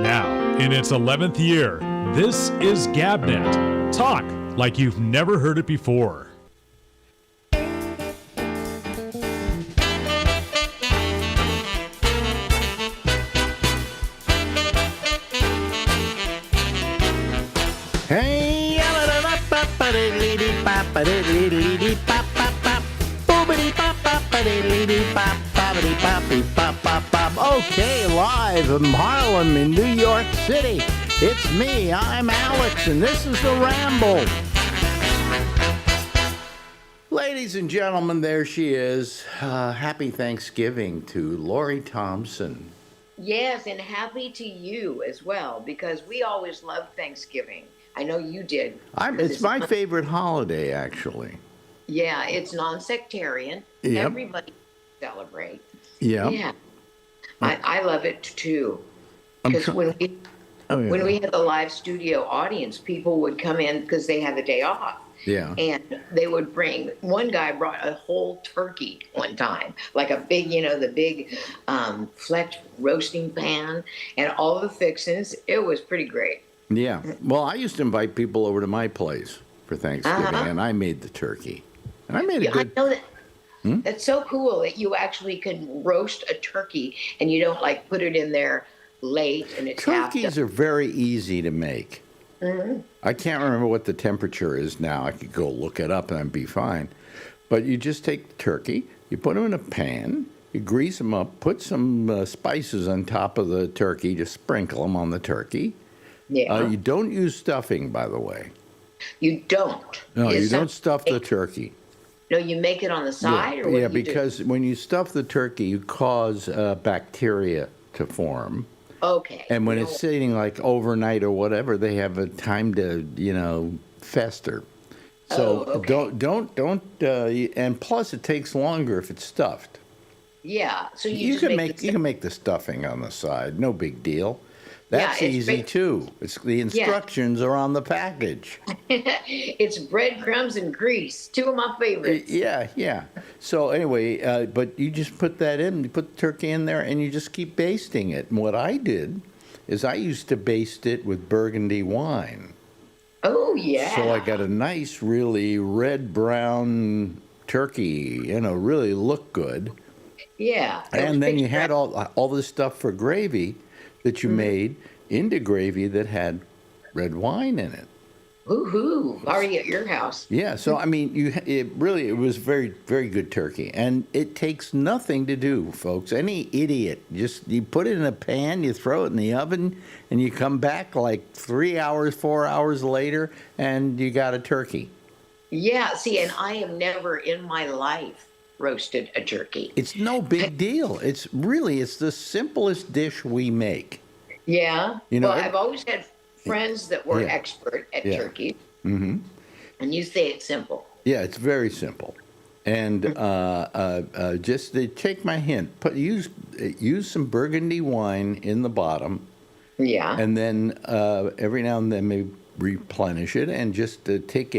Now, in its 11th year, this is GabNet. Talk like you've never heard it before. Hey, okay, live from Harlem in New York City. It's me, I'm Alex, and this is the Ramble. Ladies and gentlemen, there she is. Happy Thanksgiving to Lori Thompson. Yes, and happy to you as well, because we always loved Thanksgiving. I know you did. It's my favorite holiday, actually. Yeah, it's non-sectarian. Yep. Everybody celebrate. Yep. Yeah. I love it too. Because when we had the live studio audience, people would come in because they had the day off. Yeah. And they would bring, one guy brought a whole turkey one time, like a big, the big flex roasting pan and all the fixings. It was pretty great. Yeah. Well, I used to invite people over to my place for Thanksgiving, and I made the turkey. And I made a good... I know that. That's so cool that you actually can roast a turkey and you don't like put it in there late and it's Turkeys are very easy to make. Mm-hmm. I can't remember what the temperature is now. I could go look it up and I'd be fine. But you just take the turkey, you put them in a pan, you grease them up, put some spices on top of the turkey, just sprinkle them on the turkey. Yeah. You don't use stuffing, by the way. You don't. No, you don't stuff the turkey. No, you make it on the side? Or what do you because when you stuff the turkey, you cause bacteria to form. Okay. And when it's sitting like overnight or whatever, they have a time to, fester. So okay. don't, and plus it takes longer if it's stuffed. Yeah. So you can make the stuffing on the side, no big deal. That's easy too. It's the instructions are on the package. It's breadcrumbs and grease, two of my favorites. Yeah. So anyway, but you just put that in, you put the turkey in there, and you just keep basting it. And what I did is I used to baste it with Burgundy wine. Oh, yeah. So I got a nice, really red-brown turkey, really look good. Yeah. And then you had all this stuff for gravy that you made into gravy that had red wine in it. Woohoo! Already at your house. Yeah, so I mean, it was very, very good turkey, and it takes nothing to do, folks. Any idiot, you put it in a pan, you throw it in the oven, and you come back like 3 hours, 4 hours later, and you got a turkey. Yeah, see, and I have never in my life roasted a turkey. It's no big deal. It's the simplest dish we make. Yeah. Well, I've always had friends that were expert at turkey. Mm-hmm. And you say it's simple. Yeah, it's very simple. And just take my hint. Use some Burgundy wine in the bottom. Yeah. And then every now and then maybe replenish it and just take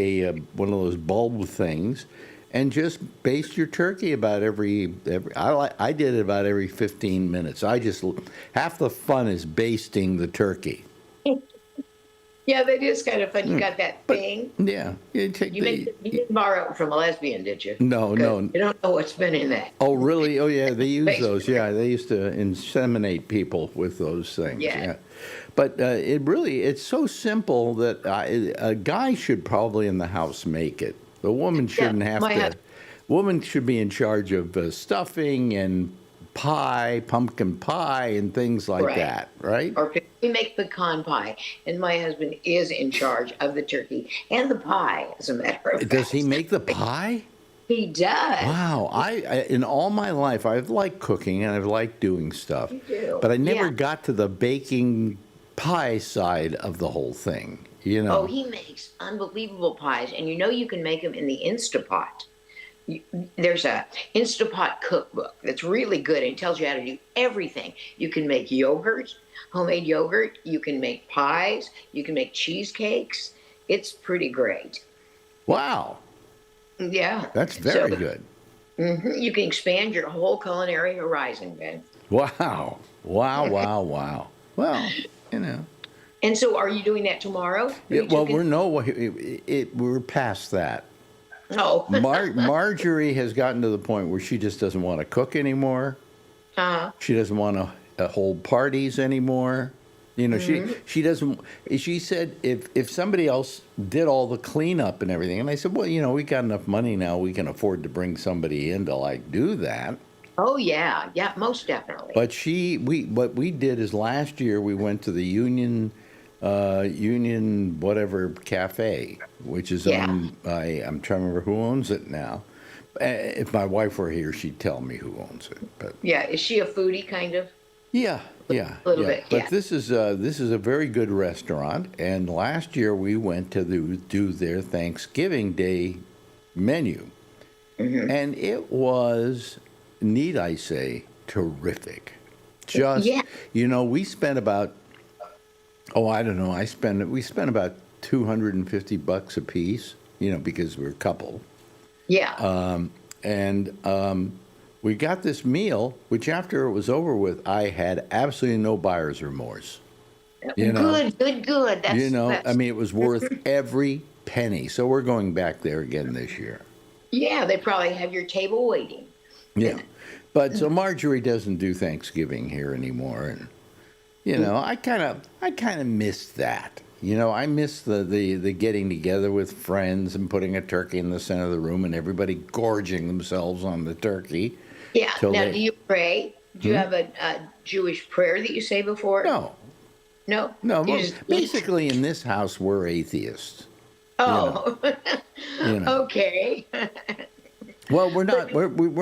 one of those bulb things and just baste your turkey about every I did it about every 15 minutes. Half the fun is basting the turkey. Yeah, that is kind of fun. You got that thing. Yeah. You didn't borrow it from a lesbian, did you? No. You don't know what's been in that. Oh, really? Oh, yeah, they use those. Yeah, they used to inseminate people with those things. Yeah. But it's so simple that a guy should probably in the house make it. The woman shouldn't have to. Woman should be in charge of stuffing and pie, pumpkin pie, and things like that, right? Or we make pecan pie, and my husband is in charge of the turkey and the pie, as a matter of fact. Does he make the pie? He does. Wow. I in all my life, I've liked cooking and I've liked doing stuff. You do. But I never got to the baking pie side of the whole thing. Oh, he makes unbelievable pies, and you can make them in the Instapot. There's a Instapot cookbook that's really good and tells you how to do everything. You can make yogurt, homemade yogurt. You can make pies. You can make cheesecakes. It's pretty great. Wow. Yeah. That's very good. Mm-hmm. You can expand your whole culinary horizon, Ben. Wow. Wow. Well, you know. And so, are you doing that tomorrow? Yeah, well, we're past that. Oh. Marjorie has gotten to the point where she just doesn't want to cook anymore. Uh-huh. She doesn't want to hold parties anymore. You know, she doesn't. She said if somebody else did all the cleanup and everything, and I said, well, you know, we got enough money now, we can afford to bring somebody in to like do that. Oh yeah, yeah, most definitely. But what we did is last year we went to the Union whatever cafe, which is on. I'm trying to remember who owns it now. If my wife were here, she'd tell me who owns it. But yeah, is she a foodie kind of? Yeah. A little bit. But yeah. this is a very good restaurant, and last year we went to do their Thanksgiving Day menu, and it was, need I say, terrific. Just you know, we spent about I don't know, we spent about $250 a piece, you know, because we're a couple. Yeah. We got this meal, which after it was over with, I had absolutely no buyer's remorse. You know? Good. That's, you know, that's... I mean, it was worth every penny. So we're going back there again this year. Yeah, they probably have your table waiting. Yeah. But so Marjorie doesn't do Thanksgiving here anymore. And, you know, I kind of missed that. You know, I miss the getting together with friends and putting a turkey in the center of the room and everybody gorging themselves on the turkey. Yeah. Now, do you pray? Do you have a Jewish prayer that you say before? No. No? No. Basically, in this house, we're atheists. Oh. You know. Okay. Well, we're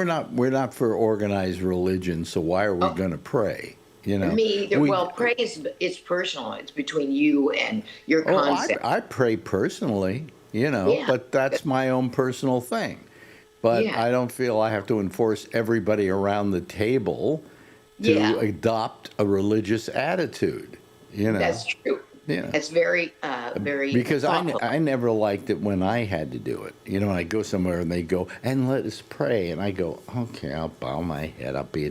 not. We're not for organized religion. So why are we going to pray? You know, me either. Well, praise it's personal. It's between you and your concept. I pray personally, you know, but that's my own personal thing. But I don't feel I have to enforce everybody around the table to adopt a religious attitude. You know, that's true. Yeah, it's very, very. Because thoughtful. I never liked it when I had to do it. You know, I go somewhere and they go and let us pray, and I go, okay, I'll bow my head. I'll be a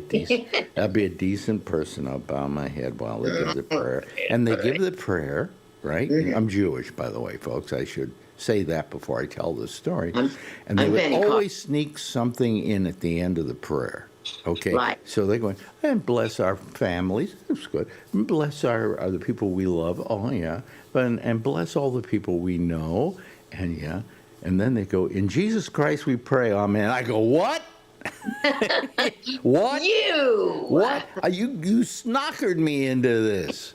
decent person. I'll bow my head while they give the prayer, and they give the prayer. Right? I'm Jewish, by the way, folks. I should say that before I tell this story. And they would always sneak something in at the end of the prayer. Okay, right. So they're going, and bless our families. That's good. And bless the people we love. Oh, yeah. And bless all the people we know. And, yeah. And then they go, in Jesus Christ we pray, amen. I go, what? What? What? You snockered me into this.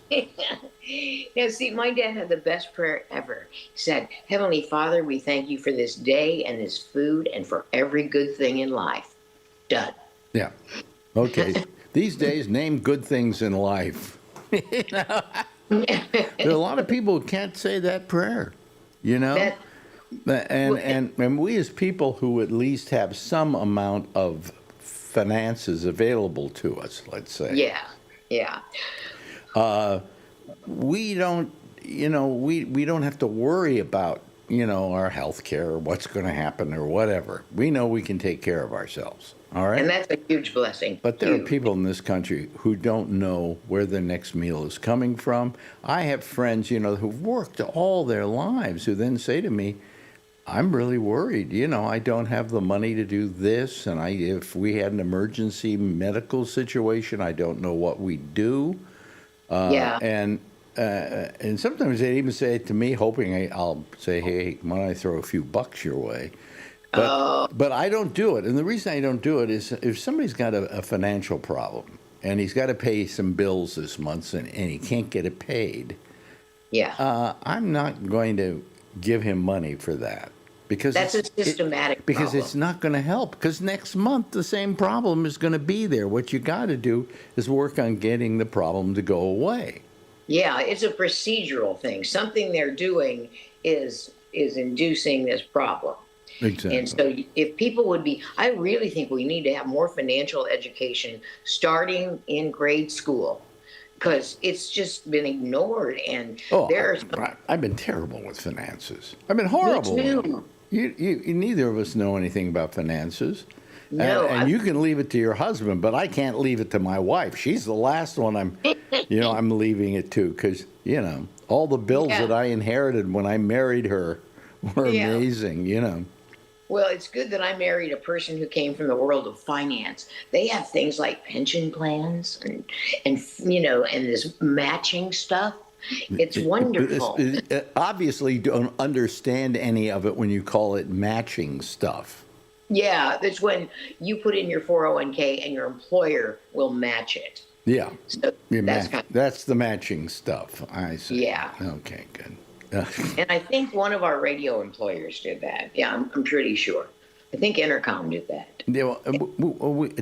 Now, see, my dad had the best prayer ever. He said, Heavenly Father, we thank you for this day and this food and for every good thing in life. Done. Yeah. Okay. These days, name good things in life. There are a lot of people who can't say that prayer, you know? And we as people who at least have some amount of finances available to us, let's say. Yeah. We don't, you know, we don't have to worry about, you know, our health care or what's going to happen or whatever. We know we can take care of ourselves. All right. And that's a huge blessing. But there are people in this country who don't know where their next meal is coming from. I have friends, you know, who've worked all their lives who then say to me, I'm really worried. You know, I don't have the money to do this. And if we had an emergency medical situation, I don't know what we'd do. And sometimes they even say it to me, hoping I'll say, hey, why don't I throw a few bucks your way? But I don't do it. And the reason I don't do it is if somebody's got a financial problem and he's got to pay some bills this month and he can't get it paid, I'm not going to give him money for that. Because that's a systematic because problem. It's not going to help. Because next month the same problem is going to be there. What you got to do is work on getting the problem to go away. Yeah, it's a procedural thing. Something they're doing is inducing this problem. Exactly. And so if people would be, I really think we need to have more financial education starting in grade school because it's just been ignored. And I've been terrible with finances. I've been horrible. Me too. You neither of us know anything about finances. No, and you can leave it to your husband, but I can't leave it to my wife. She's the last one I'm leaving it to, because, all the bills Yeah. that I inherited when I married her were Yeah. amazing. Well, it's good that I married a person who came from the world of finance. They have things like pension plans and this matching stuff. It's wonderful. Obviously, you don't understand any of it when you call it matching stuff. Yeah, that's when you put in your 401k and your employer will match it. Yeah, So that's the matching stuff. I see. Yeah. Okay, good. And I think one of our radio employers did that. Yeah, I'm pretty sure. I think Intercom did that. Yeah,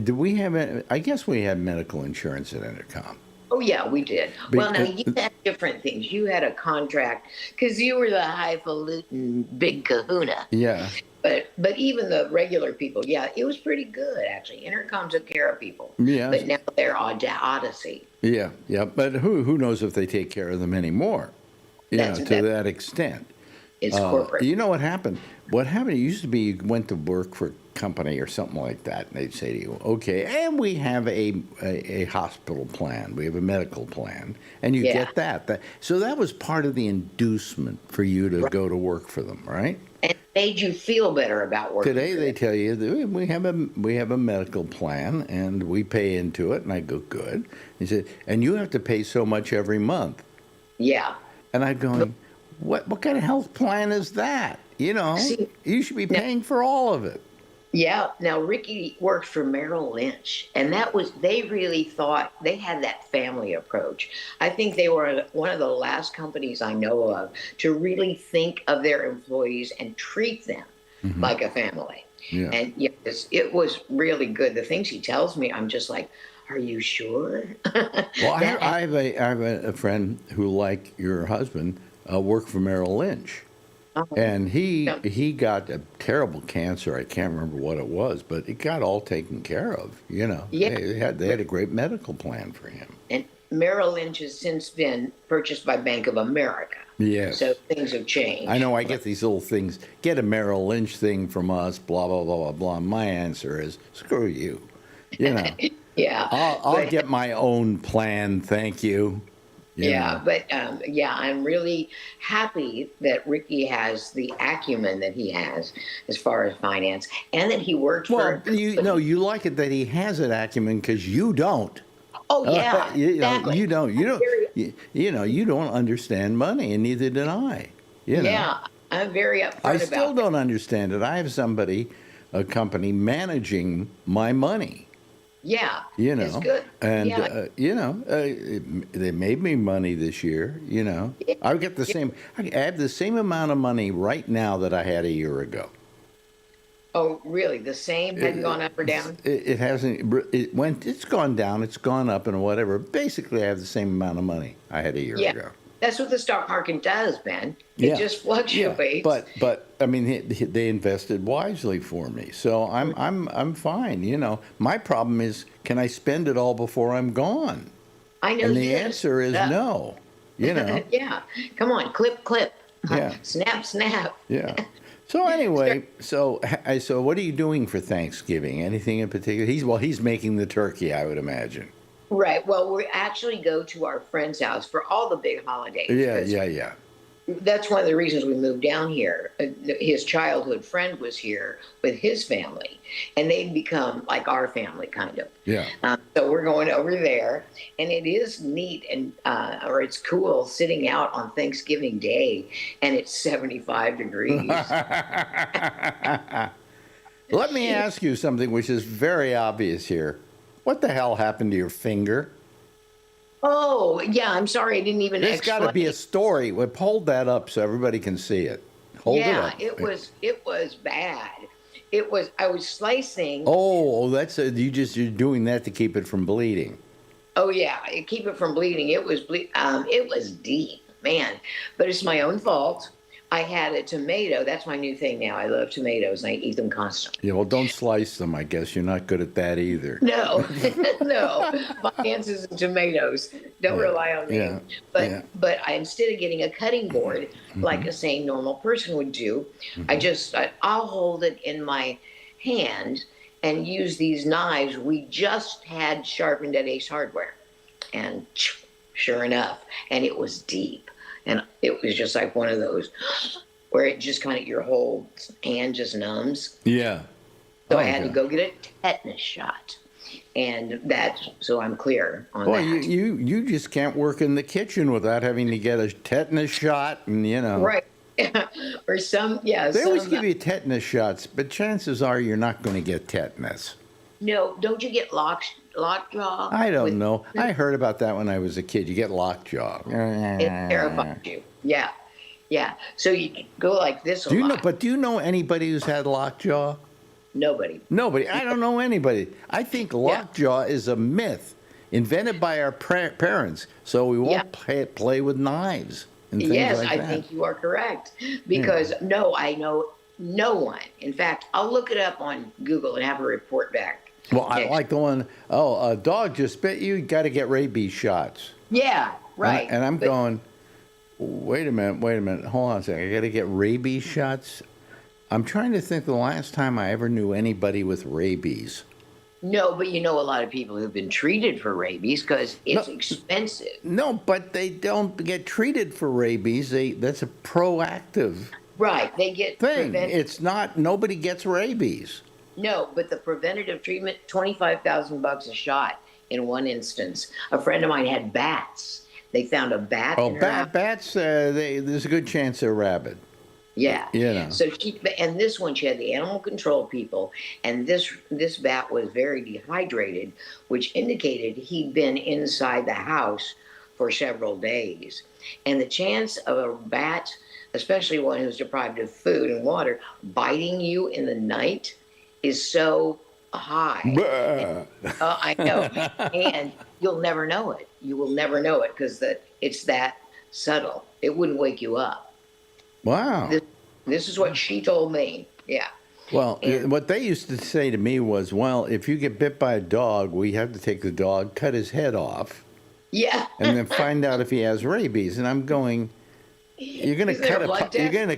do we have? I guess we had medical insurance at Intercom. Oh, yeah, we did. Well, now you had different things. You had a contract because you were the highfalutin big kahuna. Yeah. But even the regular people, yeah, it was pretty good, actually. Intercom took care of people. Yeah. But now they're Odyssey. Yeah, yeah. But who knows if they take care of them anymore? To that extent. It's corporate. You know what happened? What happened, it used to be you went to work for a company or something like that, and they'd say to you, okay, and we have a hospital plan, we have a medical plan, and you get that. So that was part of the inducement for you to go to work for them, right? And it made you feel better about working. Today they tell you that we have a medical plan, and we pay into it, and I go, good. He said, and you have to pay so much every month. Yeah. And I'm going, what kind of health plan is that? See, you should be paying for all of it. Yeah. Now, Ricky worked for Merrill Lynch, and they really thought they had that family approach. I think they were one of the last companies I know of to really think of their employees and treat them like a family. Yeah. And yes, it was really good. The things he tells me, I'm just like, are you sure? Well, I have a friend who, like your husband, worked for Merrill Lynch. And he got a terrible cancer. I can't remember what it was, but it got all taken care of. Yeah. They had a great medical plan for him. And Merrill Lynch has since been purchased by Bank of America. Yes. So things have changed. I know. I get these little things. Get a Merrill Lynch thing from us. Blah blah blah blah blah. My answer is screw you. Yeah. I'll get my own plan. Thank you. But I'm really happy that Ricky has the acumen that he has as far as finance, and that he worked for. Well, you like it that he has that acumen because you don't. Oh yeah, exactly. You don't. You don't understand money, and neither did I. Yeah, I'm very upfront about it. I still don't understand it. I have a company managing my money. Yeah, it's good. And they made me money this year. I get the same. I have the same amount of money right now that I had a year ago. Oh, really? The same? Hadn't gone up or down? It hasn't. It's gone down. It's gone up and whatever. Basically, I have the same amount of money I had a year ago. That's what the stock market does, Ben. It just fluctuates. Yeah. But I mean, they invested wisely for me, so I'm fine. My problem is, can I spend it all before I'm gone? I know. And the answer is no. Yeah. Come on, clip. Yeah. Snap. Yeah. So anyway, so what are you doing for Thanksgiving? Anything in particular? He's making the turkey, I would imagine. Right. Well, we actually go to our friend's house for all the big holidays. Yeah. That's one of the reasons we moved down here. His childhood friend was here with his family, and they've become like our family, kind of. Yeah. So we're going over there, and it is neat or it's cool sitting out on Thanksgiving Day, and it's 75 degrees. Let me ask you something which is very obvious here. What the hell happened to your finger? Oh, yeah, I'm sorry. I didn't even There's got to be a story. Well, hold that up so everybody can see it. Hold it up. Yeah, it was bad. I was slicing. Oh, you're doing that to keep it from bleeding. Oh yeah, keep it from bleeding. It was deep, man. But it's my own fault. I had a tomato. That's my new thing now. I love tomatoes, and I eat them constantly. Yeah, well, don't slice them. I guess you're not good at that either. No, no. Finances and tomatoes. Don't rely on me. Yeah. But instead of getting a cutting board like a sane, normal person would do, I'll hold it in my hand and use these knives we just had sharpened at Ace Hardware. And sure enough, and it was deep. And it was just like one of those where it just kind of, your whole hand just numbs. Yeah. So I had to go get a tetanus shot. And so I'm clear on Boy, that. you just can't work in the kitchen without having to get a tetanus shot, and Right. Or They always give you tetanus shots, but chances are you're not going to get tetanus. No, don't you get lockjaw? I don't know. I heard about that when I was a kid. You get lockjaw. It terrifies you. Yeah. Yeah. So you go like this a lot. Do you know anybody who's had lockjaw? Nobody. Nobody. I don't know anybody. I think lockjaw is a myth invented by our parents, so we won't play with knives and things Yes, like I that. think you are correct. Because no, I know no one. In fact, I'll look it up on Google and have a report back. Well, I like the one, a dog just bit you, got to get rabies shots. Yeah, right. And I'm going, wait a minute, hold on a second. I got to get rabies shots? I'm trying to think the last time I ever knew anybody with rabies. No, but you know a lot of people who've been treated for rabies because it's expensive. No, but they don't get treated for rabies. That's a proactive Right, they get thing. It's not, nobody gets rabies. No, but the preventative treatment, $25,000 a shot in one instance. A friend of mine had bats. They found a bat in her house. Bats, there's a good chance they're rabid. Yeah. You know. So and this one, she had the animal control people, and this bat was very dehydrated, which indicated he'd been inside the house for several days. And the chance of a bat, especially one who's deprived of food and water, biting you in the night is so high. I know. And you'll never know it. You will never know it because it's that subtle. It wouldn't wake you up. Wow. This is what she told me. Yeah. Well, what they used to say to me was, well, if you get bit by a dog, we have to take the dog, cut his head off. Yeah. And then find out if he has rabies. And I'm going, you're going to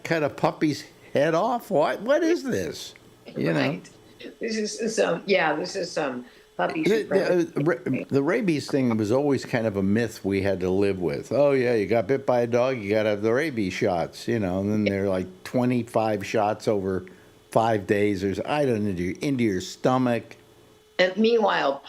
cut a puppy's head off? What is this? You know? This is some puppy the rabies thing was always kind of a myth we had to live with. Oh, yeah, you got bit by a dog, you got to have the rabies shots, you know, and then they're like 25 shots over 5 days. I don't know, into your stomach. And meanwhile,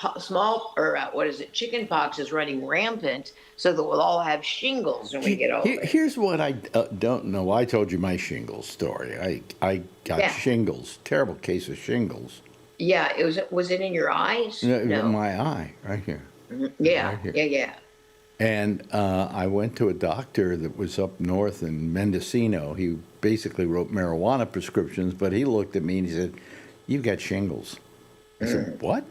chicken pox is running rampant so that we'll all have shingles when we get older. Here's what I don't know. I told you my shingles story. I got shingles, terrible case of shingles. Yeah, was it in your eyes? No. My eye, right here. Yeah, right here. yeah. And I went to a doctor that was up north in Mendocino. He basically wrote marijuana prescriptions, but he looked at me and he said, "You've got shingles." I said, "What?"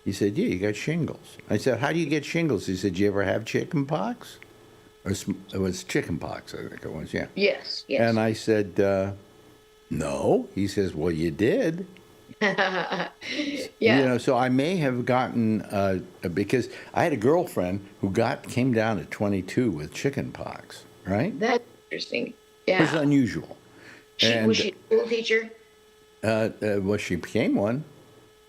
He said, "Yeah, you got shingles." I said, "How do you get shingles?" He said, "You ever have chicken pox?" It was chicken pox, I think it was, yeah. Yes. And I said, "No." He says, "Well, you did." Yeah. You know, so I may have gotten, because I had a girlfriend who came down at 22 with chicken pox, right? That's interesting. Yeah. It was unusual. Was she a school teacher? Well, she became one.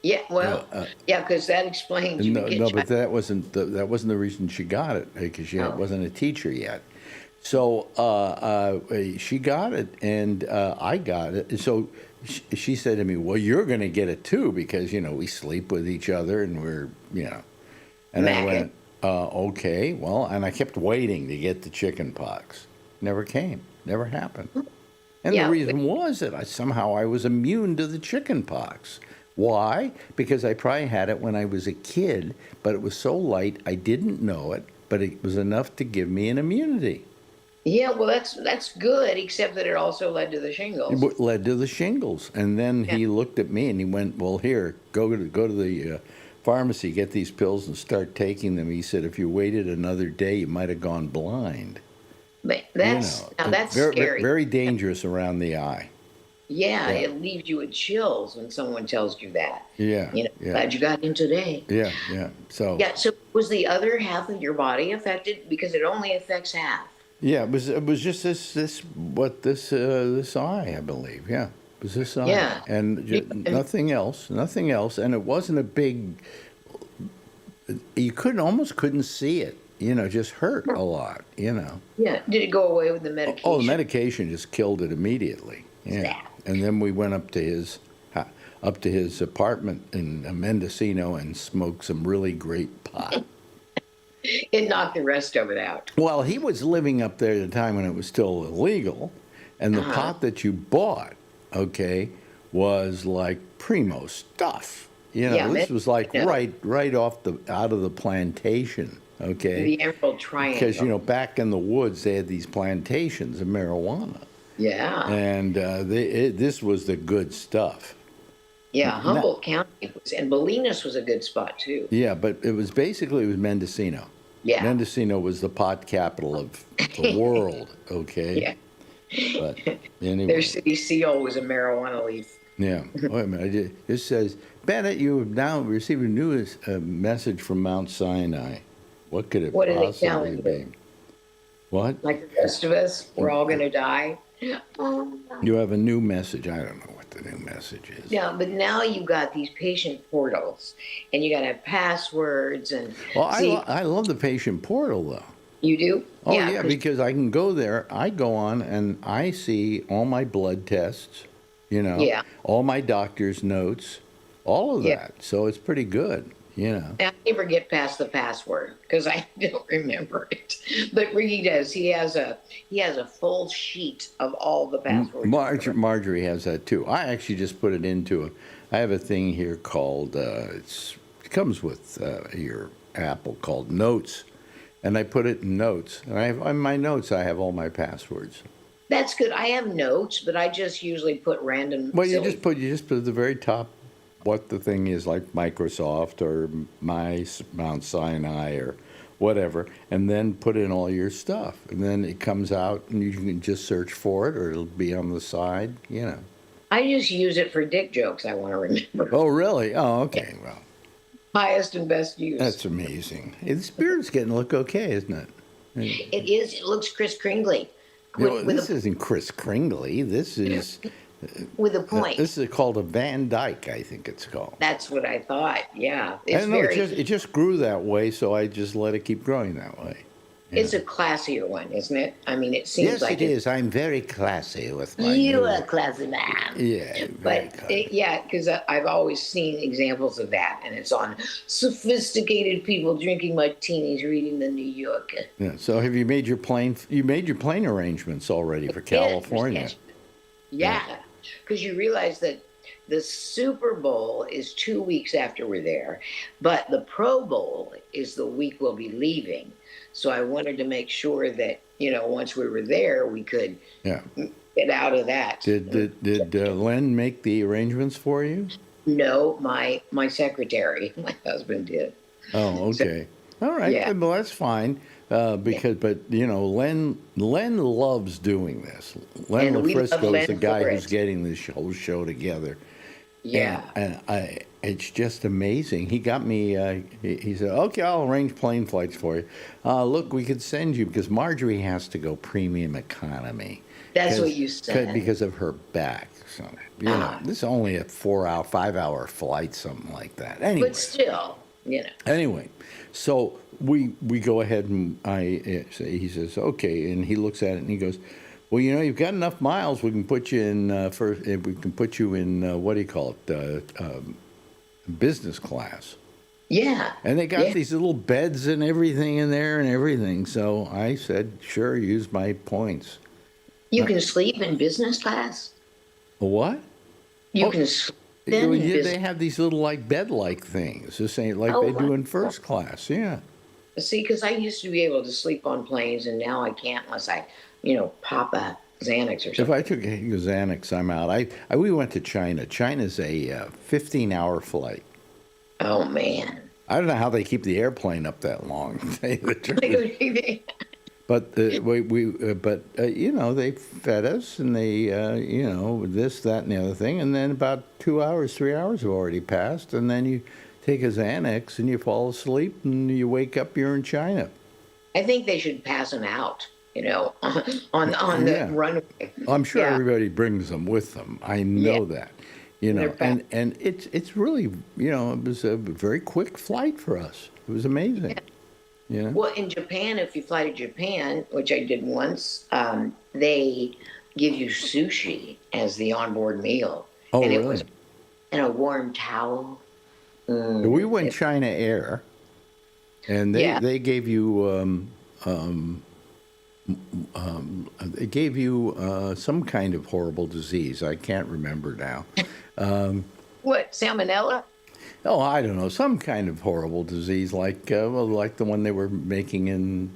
Yeah, well, because that explains. But that wasn't the reason she got it, because she wasn't a teacher yet. So she got it, and I got it. So she said to me, "Well, you're going to get it too, because we sleep with each other, and we're And I went, okay, well, and I kept waiting to get the chicken pox. Never came. Never happened. And the reason was that I was immune to the chicken pox. Why? Because I probably had it when I was a kid, but it was so light I didn't know it, but it was enough to give me an immunity. Yeah, well, that's good, except that it also led to the shingles. It led to the shingles. And then he looked at me and he went, "Well, here, go to the pharmacy, get these pills and start taking them." He said, "If you waited another day, you might have gone blind." But that's scary. Very dangerous around the eye. Yeah, it leaves you with chills when someone tells you that. Yeah. Glad you got in today. Yeah. So was the other half of your body affected? Because it only affects half. Yeah, it was just this eye, I believe. Yeah. It was this eye. Yeah. And Yeah. nothing else, and it wasn't a big. You almost couldn't see it. Just hurt a lot. Yeah. Did it go away with the medication? Oh, the medication just killed it immediately. Yeah. And then we went up to his apartment in Mendocino and smoked some really great pot. It knocked the rest of it out. Well, he was living up there at a time when it was still illegal, and the pot that you bought, okay, was like primo stuff. This was like right out of the plantation. Okay. The Emerald Triangle. Because back in the woods they had these plantations of marijuana. Yeah. And this was the good stuff. Yeah, Humboldt County and Bolinas was a good spot too. Yeah, but it was Mendocino. Yeah. Mendocino was the pot capital of the world. Okay. Yeah. But anyway. Their city seal was a marijuana leaf. Yeah. Wait a minute. It says, Bennett, you have now received a new message from Mount Sinai. What could it possibly be? What? Like the rest of us, we're all going to die. You have a new message. I don't know what the new message is. Yeah, but now you got these patient portals, and you got to have passwords and. Well, I love the patient portal though. You do? Oh yeah, because I can go there. I go on and I see all my blood tests. All my doctor's notes, all of that. So it's pretty good. I never get past the password because I don't remember it. But Ricky does. He has a full sheet of all the passwords. Marjorie has that too. I actually just put it into I have a thing here called it comes with your Apple called Notes, and I put it in Notes. And in my notes I have all my passwords. That's good. I have notes, but I just usually put random. Well, you just put at the very top what the thing is, like Microsoft or Mount Sinai or whatever, and then put in all your stuff, and then it comes out, and you can just search for it, or it'll be on the side. I just use it for dick jokes. I want to remember. Oh, really? Oh, okay. Yeah. Well, highest and best use. That's amazing. This beard's getting to look okay, isn't it? It is. It looks Kris Kringle. This isn't Kris Kringle. This is. With a point. This is called a Van Dyke, I think it's called. That's what I thought. Yeah, it just grew that way, so I just let it keep growing that way. It's a classier one, isn't it? I mean, it seems like it is. I'm very classy with my. You are a classy man. Yeah, because I've always seen examples of that, and it's on sophisticated people drinking martinis, reading the New Yorker. Yeah. So have you made your plane? You made your plane arrangements already for California? Yeah. Because you realize that the Super Bowl is 2 weeks after we're there, but the Pro Bowl is the week we'll be leaving. So I wanted to make sure that, once we were there, we could get out of that. Did Len make the arrangements for you? No, my secretary, my husband did. Oh, okay. All right. Yeah. Well, that's fine. But Len loves doing this. Len LaFrisco is the guy who's getting this whole show together. Yeah, and it's just amazing. He got me. He said, "Okay, I'll arrange plane flights for you. Look, we could send you because Marjorie has to go premium economy. That's what you said because of her back. So this is only a 5-hour flight, something like that. Anyway, but still, Anyway, so we go ahead and he says, okay, and he looks at it and he goes, well, you've got enough miles. We can put you in we can put you in what do you call it, business class. Yeah. And they got these little beds and everything in there and everything. So I said, sure, use my points. You can sleep in business class. What? You can sleep. They have these little bed-like things, just saying they do in first class. Yeah. See, because I used to be able to sleep on planes, and now I can't unless I, pop a Xanax or something. If I took a Xanax, I'm out. We went to China. China's a 15-hour flight. Oh man. I don't know how they keep the airplane up that long. But they fed us, and they this, that, and the other thing, and then about 2 hours, 3 hours have already passed, and then you take a Xanax and you fall asleep, and you wake up, you're in China. I think they should pass them out on the Yeah. runway. I'm sure Yeah, everybody brings them with them. I yeah, know that, they're fast. and it's really, it was a very quick flight for us. It was amazing, you know. Well, in Japan, if you fly to Japan, which I did once, they give you sushi as the onboard meal, Oh, and it was really? in a warm towel. We went China Air, and Yeah. they gave you some kind of horrible disease. I can't remember now. What, salmonella? Oh, I don't know, some kind of horrible disease like like the one they were making in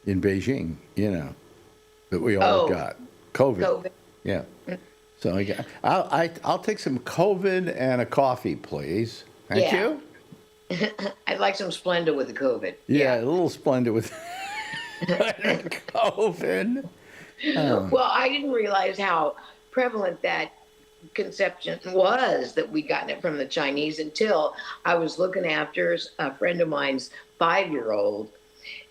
Beijing, that we all Oh, got COVID. COVID. Yeah. So I'll take some COVID and a coffee, please. Thank Yeah. you. I'd like some Splenda with the COVID. Yeah, Yeah. a little splendid with COVID. Well, I didn't realize how prevalent that conception was that we'd gotten it from the Chinese until I was looking after a friend of mine's 5-year-old.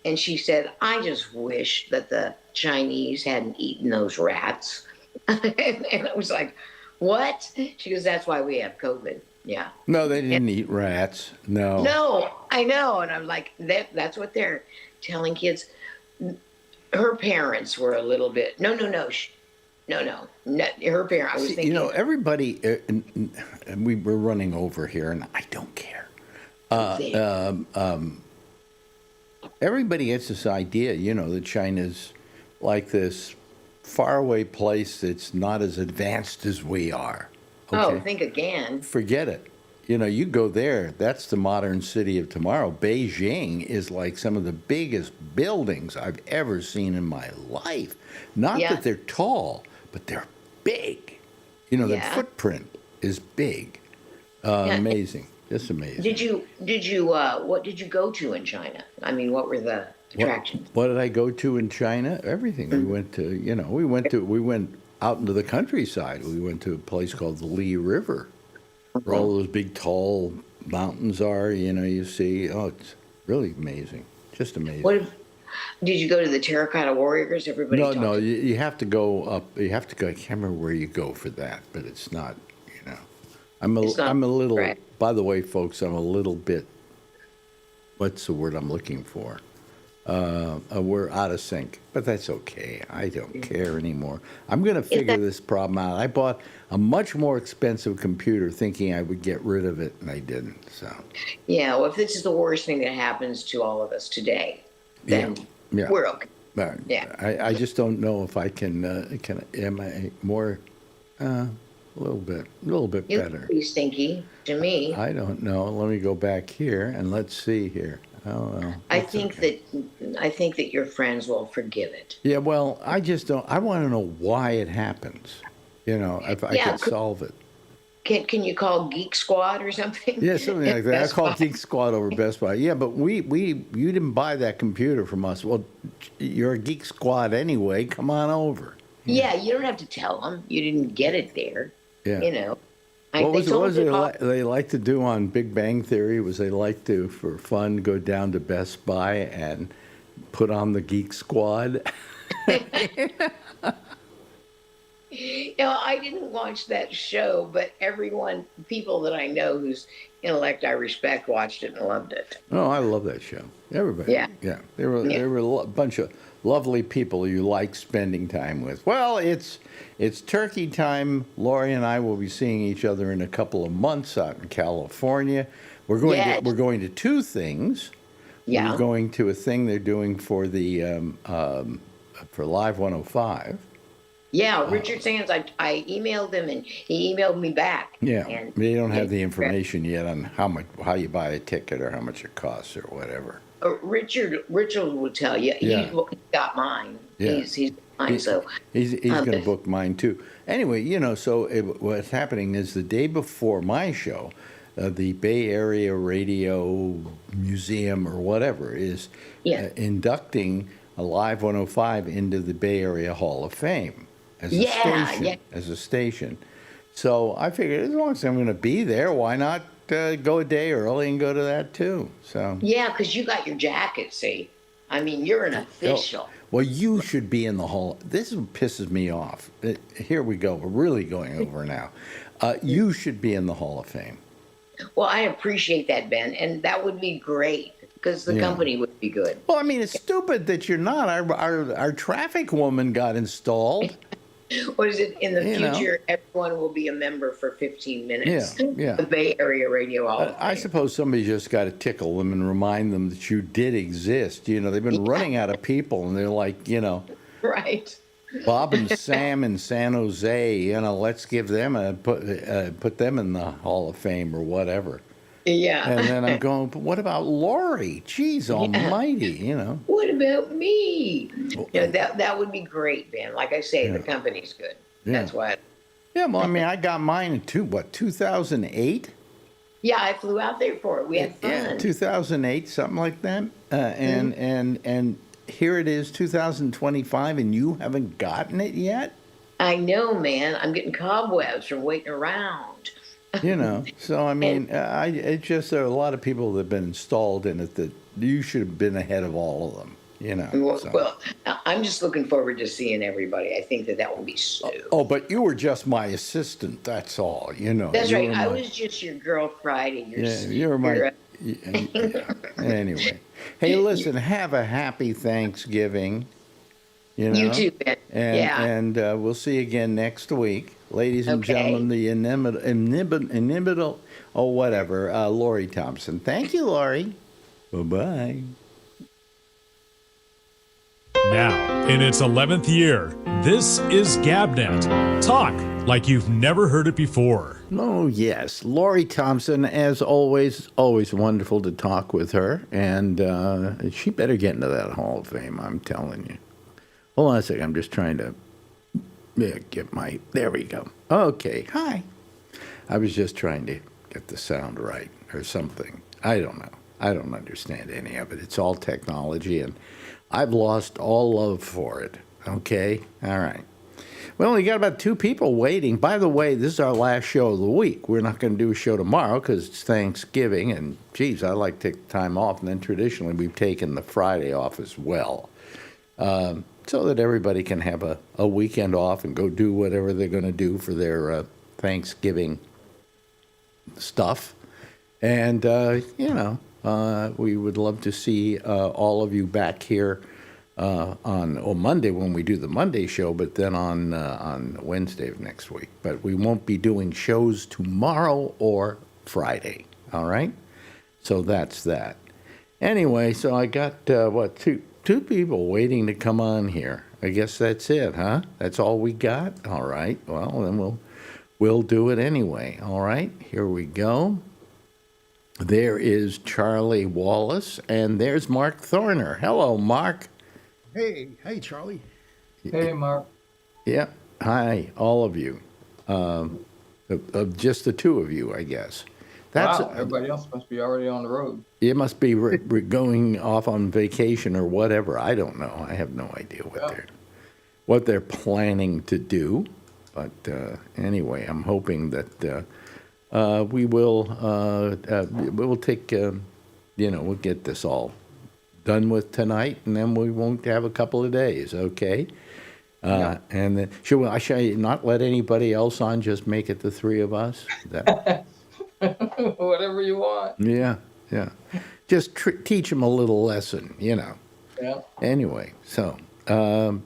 And she said, I just wish that the Chinese hadn't eaten those rats. And I was like, what? She goes, that's why we have COVID. Yeah. No, they didn't eat rats. No. No, I know. And I'm like, that's what they're telling kids. Her parents were a little bit, no, her parent, I was See, thinking. everybody, and we were running over here, and I don't care. Everybody gets this idea, that China's like this faraway place that's not as advanced as we are. Oh, Okay? think again. Forget it. You go there, that's the modern city of tomorrow. Beijing is like some of the biggest buildings I've ever seen in my life. Not Yeah. that they're tall, but they're big. The Yeah. footprint is big. Yeah. Amazing. Just amazing. What did you go to in China? I mean, what were the attractions? What did I go to in China? Everything. We went to, we went out into the countryside. We went to a place called the Lee River, where all those big, tall mountains are, you see. Oh, it's really amazing. Just amazing. Did you go to the Terracotta Warriors? Everybody No, talks no, you have to go up. You have to go. I can't remember where you go for that, but it's not. It's not I'm a little. right. By the way, folks, I'm a little bit. What's the word I'm looking for? We're out of sync, but that's okay. I don't care anymore. I'm going to figure this problem out. I bought a much more expensive computer thinking I would get rid of it, and I didn't. So. Yeah, well, if this is the worst thing that happens to all of us today, then Yeah. we're okay. But Yeah. I just don't know if I can am I more a little bit You better. look pretty stinky to me. I don't know. Let me go back here and let's see here. Oh well. I that's think okay. that your friends will forgive it. Yeah, well, I just don't. I want to know why it happens. If I Yeah, could solve it. Can you call Geek Squad or something? Yeah, something like that. I Best call Buy. Geek Squad over Best Buy. Yeah, but you didn't buy that computer from us. Well, you're a Geek Squad anyway. Come on over. Yeah, you don't have to tell them you didn't get it there. Yeah. They told you They like to do on Big Bang Theory was they like to, for fun, go down to Best Buy and put on the Geek Squad. I didn't watch that show, but people that I know whose intellect I respect, watched it and loved it. Oh, I love that show. Everybody. Yeah. Yeah. There were a bunch of lovely people you like spending time with. Well, it's turkey time. Lori and I will be seeing each other in a couple of months out in California. We're going to two things. Yeah. We're going to a thing they're doing for the for Live 105. Yeah, Richard Sands, I emailed him and he emailed me back. Yeah, And they don't have the information yet on how you buy a ticket or how much it costs or whatever. Richard will tell you. Yeah. He got mine. Yeah. He's mine. So He's going to book mine too. Anyway, so what's happening is the day before my show, the Bay Area Radio Museum or whatever is inducting a Live 105 into the Bay Area Hall of Fame as a station. Yeah. As a station. So I figured as long as I'm going to be there, why not go a day early and go to that too? So yeah, because you got your jacket, see. I mean, you're an Oh, official. well, you should be in the Hall. This is what pisses me off. Here we go. We're really going over now. You should be in the Hall of Fame. Well, I appreciate that, Ben, and that would be great because the Yeah. company would be good. Well, I mean, it's stupid that you're not. Our traffic woman got installed. What is it? In the You know. future, everyone will be a member for 15 minutes. Yeah, yeah. The Bay Area Radio Hall of I Fame. suppose somebody just got to tickle them and remind them that you did exist. You know, they've been running out of people, and they're like, Right. Bob and Sam in San Jose. Let's give them put them in the Hall of Fame or whatever. Yeah. And then I'm going, but what about Lori? Jeez almighty, What about me? That would be great, Ben. Like I say, the company's good. Yeah. That's why. Yeah, well, I mean, I got mine in 2008? Yeah, I flew out there for it. We had fun. Yeah, 2008, something like that. And here it is, 2025, and you haven't gotten it yet? I know, man. I'm getting cobwebs from waiting around. So I mean, it's just there are a lot of people that have been installed in it that you should have been ahead of all of them. Well, I'm just looking forward to seeing everybody. I think that will be so. Oh, but you were just my assistant. That's all. That's You right. were I my- was just your girl Friday. You were my. Anyway, hey, listen. Have a happy Thanksgiving. You too, Ben. And we'll see you again next week. Ladies and gentlemen, the inimitable, Lori Thompson. Thank you, Lori. Bye-bye. Now, in its 11th year, this is GabNet. Talk like you've never heard it before. Oh, yes. Lori Thompson, as always wonderful to talk with her. And she better get into that Hall of Fame, I'm telling you. Hold on a second. I'm just trying to there we go. Okay. Hi. I was just trying to get the sound right or something. I don't know. I don't understand any of it. It's all technology, and I've lost all love for it. Okay? All right. Well, we got about 2 people waiting. By the way, this is our last show of the week. We're not going to do a show tomorrow because it's Thanksgiving, and, geez, I like to take time off, and then traditionally we've taken the Friday off as well. So that everybody can have a weekend off and go do whatever they're going to do for their Thanksgiving stuff. And, we would love to see all of you back here on Monday when we do the Monday show, but then on Wednesday of next week. But we won't be doing shows tomorrow or Friday, all right? So that's that. Anyway, so I got, two people waiting to come on here. I guess that's it, huh? That's all we got? All right. Well, then we'll do it anyway. All right. Here we go. There is Charlie Wallace, and there's Mark Thorner. Hello, Mark. Hey, Charlie. Hey, Mark. Yeah. Hi, all of you. Of just the 2 of you, I guess. Wow, everybody else must be already on the road. It must be going off on vacation or whatever. I don't know. I have no idea what they're planning to do. But anyway, I'm hoping that we will take we'll get this all done with tonight, and then we won't have a couple of days. Okay. And then, should I not let anybody else on? Just make it the 3 of us. Whatever you want. Yeah. Just teach them a little lesson, Yeah. Anyway, so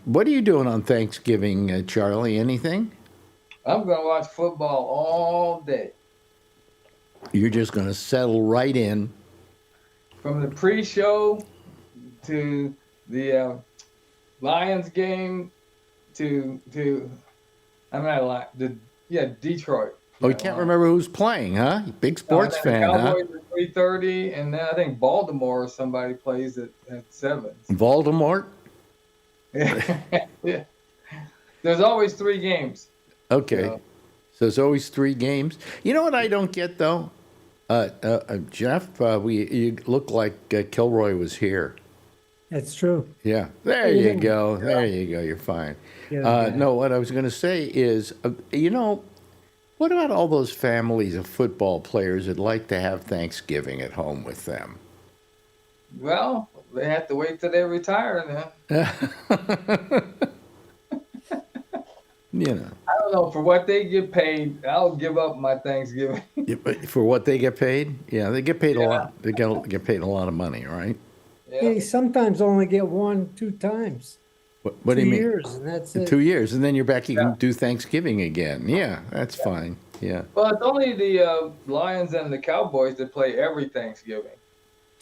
what are you doing on Thanksgiving, Charlie? Anything? I'm going to watch football all day. You're just going to settle right in. From the pre-show to the Lions game to Detroit. Oh, you can't remember who's playing, huh? Big sports fan, Cowboys at 3:30, and then I think Baltimore somebody plays at 7. Voldemort? Yeah. There's always 3 games. Okay. So there's always 3 games. You know what I don't get, though? Jeff, you look like Kilroy was here. That's true. Yeah. There you go. There you go. You're fine. No, what I was going to say is, what about all those families of football players that like to have Thanksgiving at home with them? Well, they have to wait till they retire then. You know, I don't know. For what they get paid, I'll give up my Thanksgiving. yeah, but for what they get paid, yeah, they get paid a Yeah. lot. They get paid a lot of money, right? Yeah. They sometimes only get 1, 2 times. What do you mean? 2 years, and that's it. 2 years, and then you're back. You Yeah. can do Thanksgiving again. Yeah, that's fine. Yeah. Well, it's only the Lions and the Cowboys that play every Thanksgiving.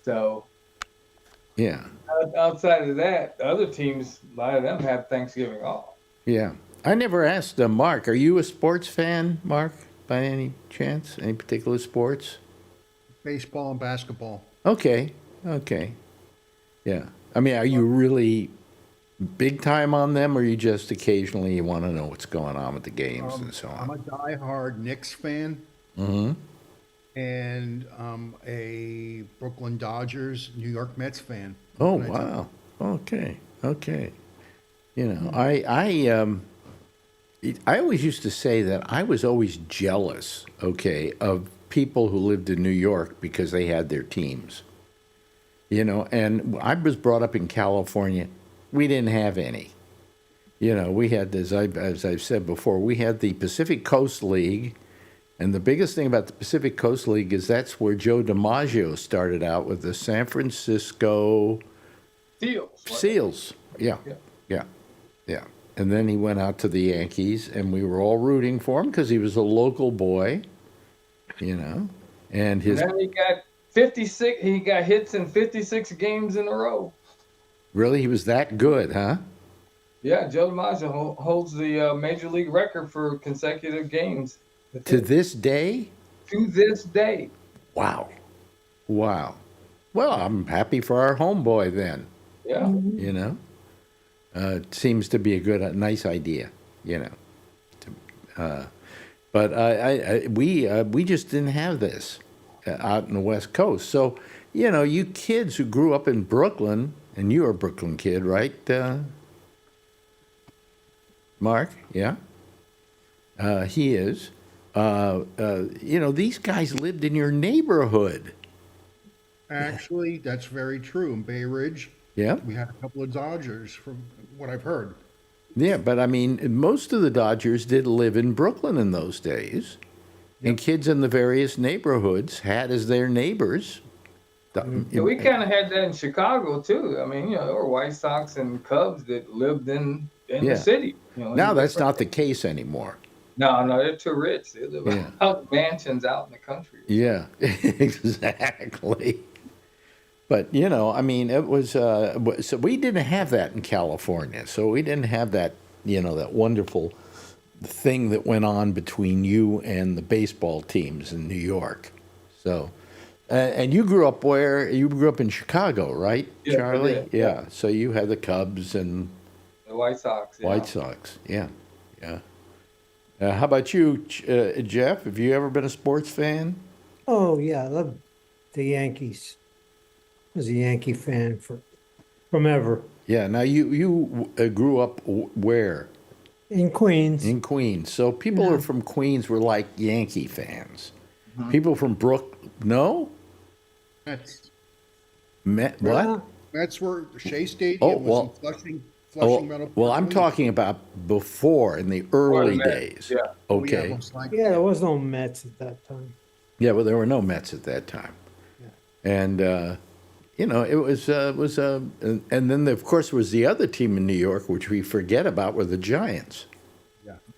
So Yeah. outside of that, the other teams, a lot of them have Thanksgiving off. Yeah. I never asked Mark. Are you a sports fan, Mark, by any chance? Any particular sports? Baseball and basketball. Okay. Okay. Yeah. I mean, are you really big time on them, or you just occasionally you want to know what's going on with the games and so I'm on? a diehard Knicks fan Mm-hmm. and a Brooklyn Dodgers, New York Mets fan. Oh, What can I tell you? wow. Okay. Okay. You know, I always used to say that I was always jealous, okay, of people who lived in New York because they had their teams. You know, and I was brought up in California. We didn't have any. You know, we had, as I've said before, we had the Pacific Coast League. And the biggest thing about the Pacific Coast League is that's where Joe DiMaggio started out with the San Francisco Seals. Yeah, Yeah. yeah, yeah. And then he went out to the Yankees, and we were all rooting for him because he was a local boy, you know. And his And then he got 56. He got hits in 56 games in a row. really, he was that good, huh? Yeah, Joe DiMaggio holds the major league record for consecutive games. To this day? To this day. Wow, wow. Well, I'm happy for our homeboy then. Yeah. You know, it seems to be a nice idea. You know, but we just didn't have this out in the West Coast. So, you know, you kids who grew up in Brooklyn, and you're a Brooklyn kid, right, Mark? Yeah, he is. You know, these guys lived in your neighborhood. Actually, that's very true. In Bay Ridge, Yeah. we had a couple of Dodgers, from what I've heard. Yeah, but I mean, most of the Dodgers did live in Brooklyn in those days. And kids in the various neighborhoods had as their neighbors. Yeah, we kind of had that in Chicago too. I mean, you know, there were White Sox and Cubs that lived in Yeah. the city. You know, Now in that's different- not the case anymore. No, they're too rich. They live Yeah. out mansions out in the country. Yeah, exactly. But, you know, I mean, it was, so we didn't have that in California. So we didn't have that, you know, that wonderful thing that went on between you and the baseball teams in New York. So, and you grew up where? You grew up in Chicago, right, Yes, I Charlie? did. Yeah. So you had the Cubs and The White Sox. Yeah. White Sox. Yeah, yeah. How about you, Jeff? Have you ever been a sports fan? Oh yeah, I love the Yankees. I was a Yankee fan from ever. Yeah. Now you grew up where? In Queens. In Queens. So people who are from Queens were like Yankee fans. People from no? Mets. What? Well, That's where Shea Stadium Oh, was well- in Flushing Oh, Meadow Park. well, I'm Queens. talking about before in the early Mets, days. yeah. Oh, yeah, Okay. looks like- yeah, there was no Mets at that time. Yeah, well, there were no Mets at that time. And, you know, it was and then, of course, was the other team in New York, which we forget about, were the Giants.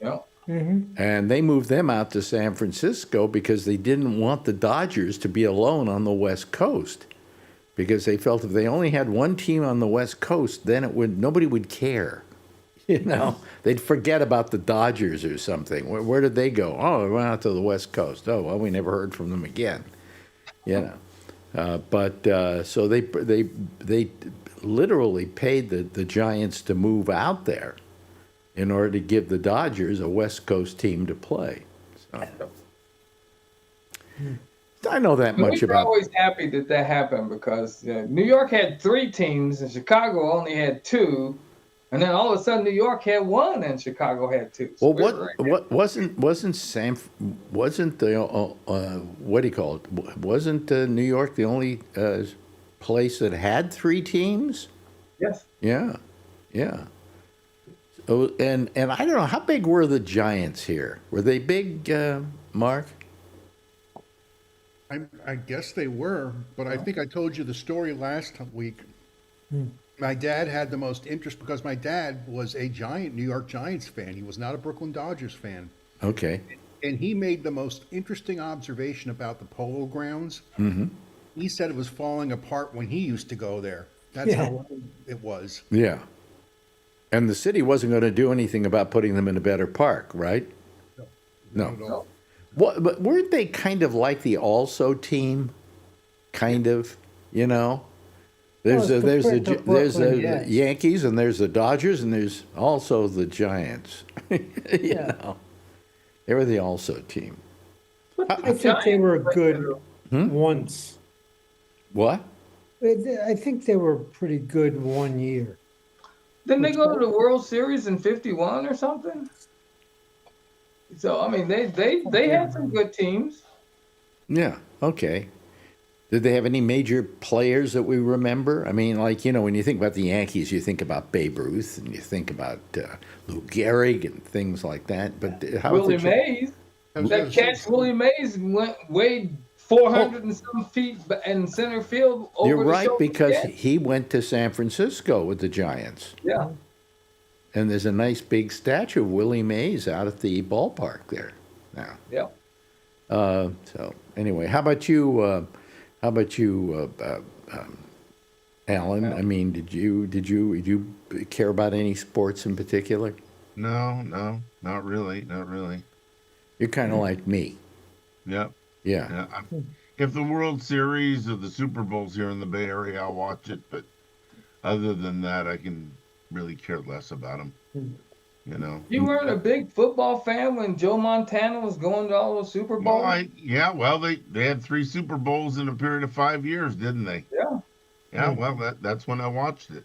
Yeah. And they moved them out to San Francisco because they didn't want the Dodgers to be alone on the West Coast. Because they felt if they only had one team on the West Coast, then nobody would care. You know, they'd forget about the Dodgers or something. Where did they go? Oh, they went out to the West Coast. Oh, well, we never heard from them again. You know, so they literally paid the Giants to move out there in order to give the Dodgers a West Coast team to play. So, I know that much We were about. always happy that happened because New York had 3 teams and Chicago only had 2, and then all of a sudden New York had 1 and Chicago had 2. So Well, we were right what wasn't the what do you call it? Wasn't New York the only place that had 3 teams? Yes. Yeah, yeah. So, and I don't know, how big were the Giants here? Were they big, Mark? I guess they were, but I think I told you the story last week. My dad had the most interest because my dad was a New York Giants fan. He was not a Brooklyn Dodgers fan. Okay. And he made the most interesting observation about the Polo Grounds. Mm-hmm. He said it was falling apart when he used to go there. That's Yeah. how old it was. Yeah. And the city wasn't going to do anything about putting them in a better park, right? No. Not at all. What, but weren't they kind of like the Also team? Kind of, you know? There's Well, there's compared to Brooklyn, yes. Yankees and there's the Dodgers and there's also the Giants. you Yeah. know, they were the Also team. I think they were good once. What? I think they were pretty good one year. Didn't they go to the World Series in '51 or something? So I mean, they had some good teams. Yeah. Okay. Did they have any major players that we remember? I mean, like, you know, when you think about the Yankees, you think about Babe Ruth and you think about Lou Gehrig and things like that. But how about Willie the Mays. That catch, Willie Mays weighed 400 and some feet in center field. Over You're the right, shoulder because catch. he went to San Francisco with the Giants. Yeah. And there's a nice big statue of Willie Mays out at the ballpark there now. Yeah. So anyway, how about you? Alan? I mean, did you care about any sports in particular? No, not really. You're kind of like me. Yep. Yeah. Yeah. If the World Series or the Super Bowls here in the Bay Area, I'll watch it. But other than that, I can really care less about them. You know. You weren't a big football fan when Joe Montana was going to all those Super Bowls? Well, they had 3 Super Bowls in a period of 5 years, didn't they? Yeah. Yeah. Well, that's when I watched it.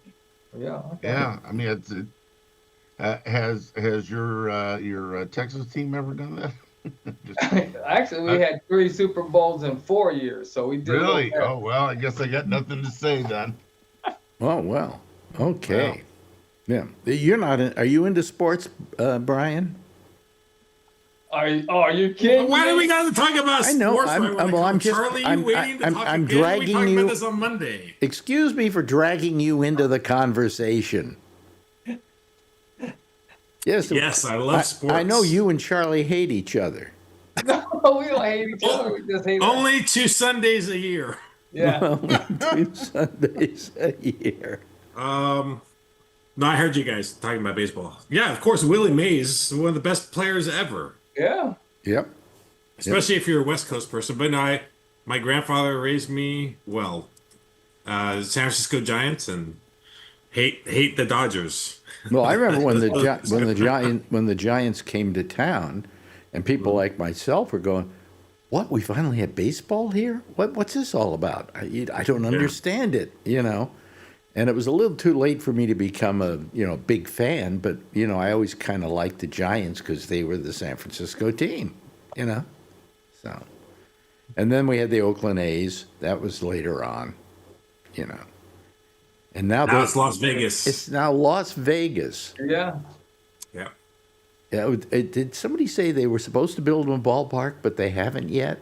Yeah. Okay. Yeah. I mean, has your Texas team ever done that? Actually, we had 3 Super Bowls in 4 years, so we did. Really? okay. Oh well, I guess I got nothing to say then. Oh well. Okay. Yeah. You're not. Are you into sports, Brian? Are you kidding? Why do me? we got to talk about I know, sports? I'm- right when it well, I'm comes? just- Charlie, I'm- you waiting to I'm- talk I'm again? We dragging talked you- about this on Monday. Excuse me for dragging you into the conversation. Yes. Yes, I love sports. I know you and Charlie hate each other. No, we don't hate each other. We just hate. Only 2 Sundays a year. Yeah. Only 2 Sundays a year. No, I heard you guys talking about baseball. Yeah, of course, Willie Mays, one of the best players ever. Yeah. Yep. Especially if you're a West Coast person. But no, my grandfather raised me San Francisco Giants, and hate the Dodgers. Well, I remember when the Giants came to town, and people like myself were going, "What? We finally had baseball here? What's this all about? I don't understand it." You know. And it was a little too late for me to become a big fan, but I always kind of liked the Giants because they were the San Francisco team. So, and then we had the Oakland A's. That was later on. And now It's Las Vegas. It's now Las Vegas. Yeah. Yeah. Yeah. Did somebody say they were supposed to build a ballpark, but they haven't yet?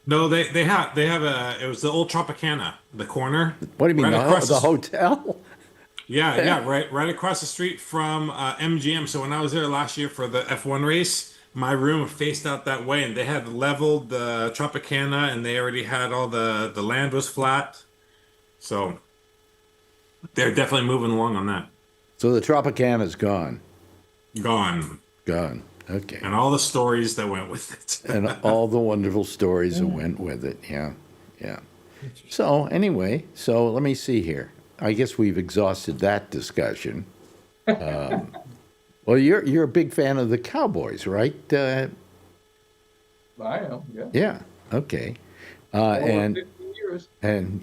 No, they have it was the old Tropicana, the corner. What do you mean, right across the hotel? Yeah, right across the street from MGM. So when I was there last year for the F1 race, my room faced out that way, and they had leveled the Tropicana, and they already had all the land was flat. So they're definitely moving along on that. So the Tropicana's gone. Gone. Okay. And all the stories that went with it. And all the wonderful stories that went with it. Yeah. So anyway, let me see here. I guess we've exhausted that discussion. Well, you're a big fan of the Cowboys, right? I am. Yeah. Yeah. Okay. Over And 15 years.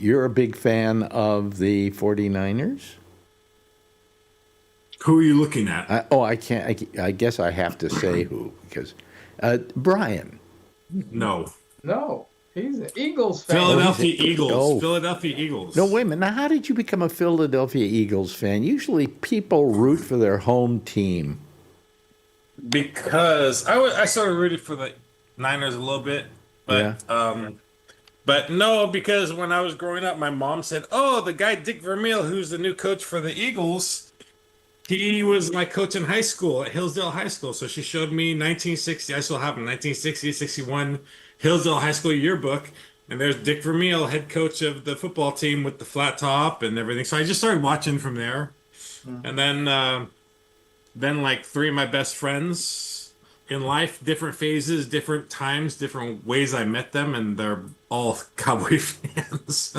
you're a big fan of the 49ers? Who are you looking at? I can't. I guess I have to say who because Brian. No. No. He's an Eagles fan. Philadelphia Eagles. oh. Philadelphia Eagles. No, wait a minute. Now, how did you become a Philadelphia Eagles fan? Usually people root for their home team. Because I sort of rooted for the Niners a little bit, but no, because when I was growing up, my mom said, "Oh, the guy Dick Vermeil, who's the new coach for the Eagles, he was my coach in high school at Hillsdale High School." So she showed me 1960. I still have a 1960, 61 Hillsdale High School yearbook, and there's Dick Vermeil, head coach of the football team with the flat top and everything. So I just started watching from there, and then like three of my best friends in life, different phases, different times, different ways I met them, and they're all Cowboy fans.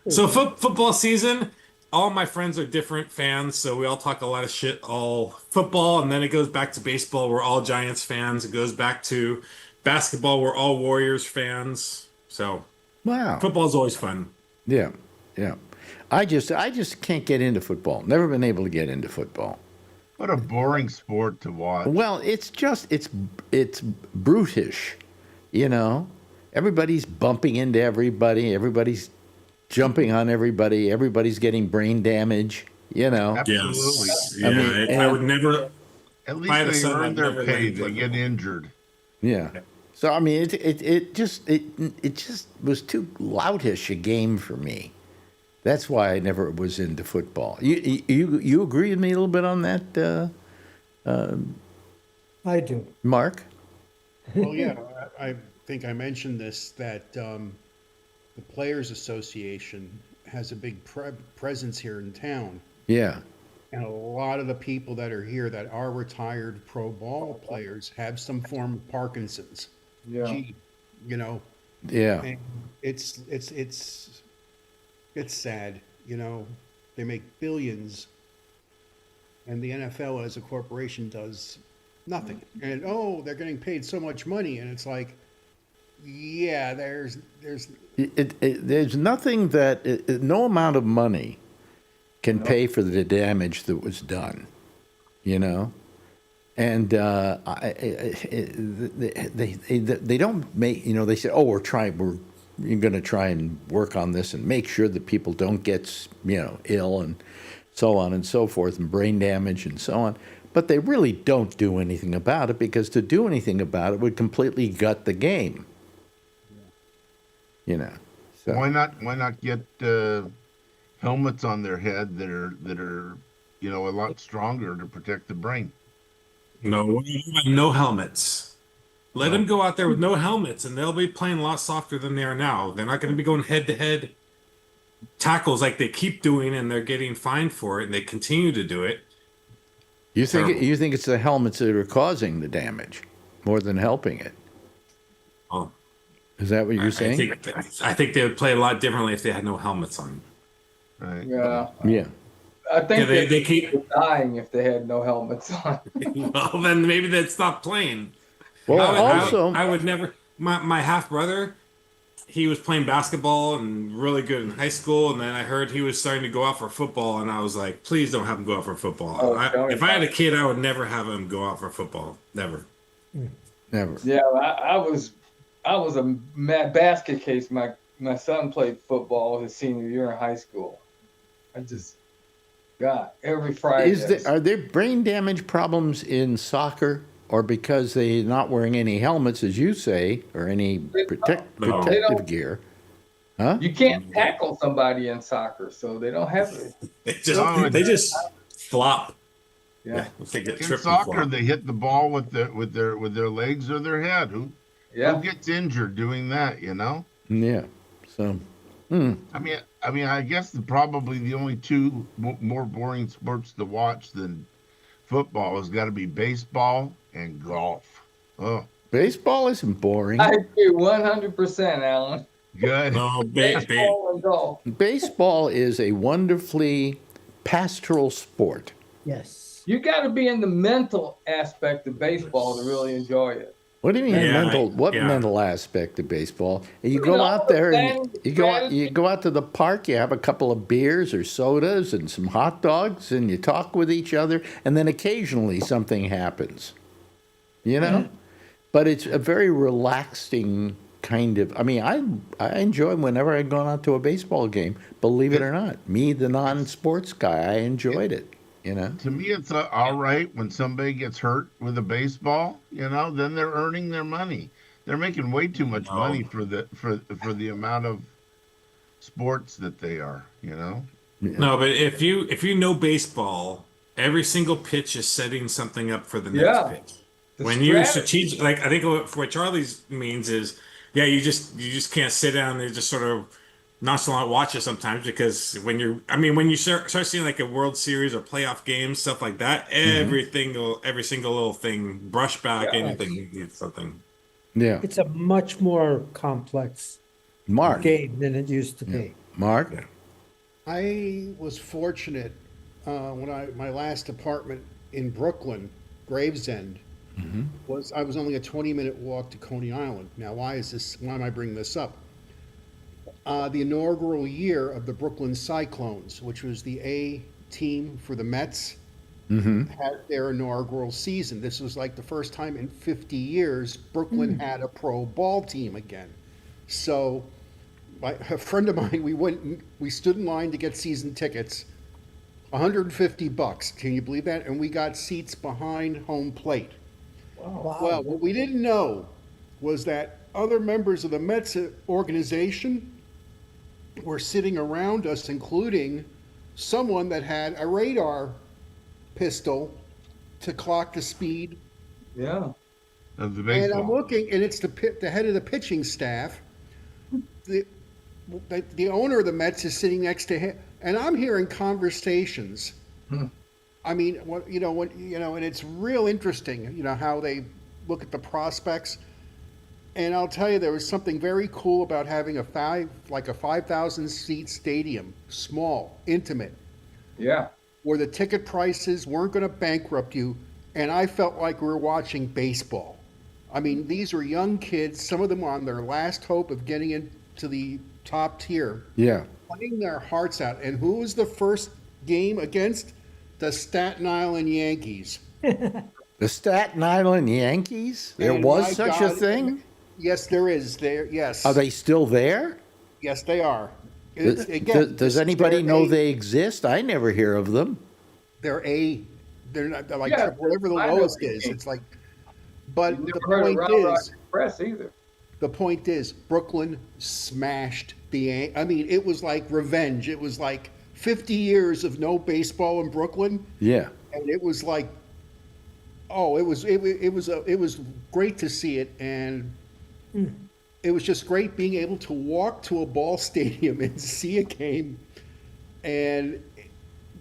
So football season, all my friends are different fans, so we all talk a lot of shit all football, and then it goes back to baseball, we're all Giants fans. It goes back to basketball, we're all Warriors fans. So Wow. football's always fun. Yeah, yeah. I just can't get into football. Never been able to get into football. What a boring sport to watch. Well, it's brutish, you know. Everybody's bumping into everybody. Everybody's jumping on everybody. Everybody's getting brain damage, you know. Absolutely. Yes. Yeah, I mean, I would never. At I had a least they son, earn I'd their never pay. let They him get play. injured. Yeah. So I mean, it just was too loutish a game for me. That's why I never was into football. You agree with me a little bit on that, I do. Mark? Well, yeah, I think I mentioned this, that the Players Association has a big presence here in town. Yeah. And a lot of the people that are here that are retired pro ball players have some form of Parkinson's. Yeah. Gee, you know, Yeah. and it's sad, you know. They make billions, and the NFL as a corporation does nothing. And they're getting paid so much money, and it's like, yeah, there's There's nothing that no amount of money can pay for the damage that was done, you know. And they don't make, you know, they say, we're going to try and work on this and make sure that people don't get, you know, ill and so on and so forth, and brain damage and so on. But they really don't do anything about it, because to do anything about it would completely gut the game. You know. So. Why not get helmets on their head that are you know, a lot stronger to protect the brain? No helmets. Let them go out there with no helmets, and they'll be playing a lot softer than they are now. They're not going to be going head-to-head tackles like they keep doing, and they're getting fined for it, and they continue to do it. You think it's the helmets that are causing the damage more than helping it? Oh, Is that what you're saying? I think they would play a lot differently if they had no helmets on. Right. Yeah. Yeah. I think Yeah, they they keep. dying if they had no helmets on. Well, then maybe they'd stop playing. Well, I would never. My half brother, he was playing basketball and really good in high school, and then I heard he was starting to go out for football, and I was like, please don't have him go out for football. If I had a kid, I would never have him go out for football. Never. Never. Yeah, I was a mad basket case. My son played football his senior year in high school. I just got every Friday. Are there brain damage problems in soccer, or because they're not wearing any helmets, as you say, or any protective gear? Huh? You can't tackle somebody in soccer, so they don't have it. They just flop. Yeah. They get In tripped and soccer, flop. they hit the ball with their legs or their head. Who gets injured doing that? You know. Yeah. So. I mean, I guess probably the only two more boring sports to watch than football has got to be baseball and golf. Oh, Baseball isn't boring. I agree 100%, Alan. good. No, Baseball and golf. Baseball is a wonderfully pastoral sport. Yes. You got to be in the mental aspect of baseball to really enjoy it. What do you mean Yeah, mental? What yeah. mental aspect of baseball? You You go know, out there and then you go out to the park. You have a couple of beers or sodas and some hot dogs, and you talk with each other. And then occasionally something happens, you know. But it's a very relaxing kind of. I mean, I enjoy whenever I'd gone out to a baseball game. Believe it or not, me, the non-sports guy, I enjoyed it. You know. To me, it's all right when somebody gets hurt with a baseball. Then they're earning their money. They're making way too much money No. for the amount of sports that they are. Yeah. No, but if you know baseball, every single pitch is setting something up for the next Yeah. pitch. The When you strategy. strategic, like I think what Charlie's means is, yeah, you just can't sit down and just sort of nonchalant watch it sometimes because when you start seeing like a World Series or playoff games, stuff like that, Hmm. every single little thing, brush back, Yeah. anything, something. Yeah. It's a much more complex Mark. game than it used to Yeah. be. Mark. Yeah. I was fortunate when my last apartment in Brooklyn, Gravesend, I was only a 20-minute walk to Coney Island. Now, why am I bringing this up? The inaugural year of the Brooklyn Cyclones, which was the A team for the Mets, had their inaugural season. This was like the first time in 50 years Brooklyn had a pro ball team again. So a friend of mine, we stood in line to get season tickets, $150. Can you believe that? And we got seats behind home plate. Wow. Well, what we didn't know was that other members of the Mets organization were sitting around us, including someone that had a radar pistol to clock the speed. Yeah. Of the And baseball. I'm looking, and it's the head of the pitching staff. The, the owner of the Mets is sitting next to him, and I'm hearing conversations. I mean, and it's real interesting, how they look at the prospects. And I'll tell you, there was something very cool about having a 5,000 seat stadium, small, intimate, Yeah. where the ticket prices weren't going to bankrupt you, and I felt like we were watching baseball. I mean, these were young kids, some of them were on their last hope of getting into the top tier, Yeah. playing their hearts out. And who was the first game against? The Staten Island Yankees. The Staten Island Yankees? There And was my such a God, thing? Yes, there is. Yes. Are they still there? Yes, they are. It's, again, Does anybody they're know a- they exist? I never hear of them. they're not, they're like Yeah, whatever the I know lowest the is. game. It's like, but You the never heard of point Round Rock is, Express either. Brooklyn smashed I mean, it was like revenge. It was like 50 years of no baseball in Brooklyn, Yeah. and it was like, oh, it was great to see it, and it was just great being able to walk to a ball stadium and see a game, and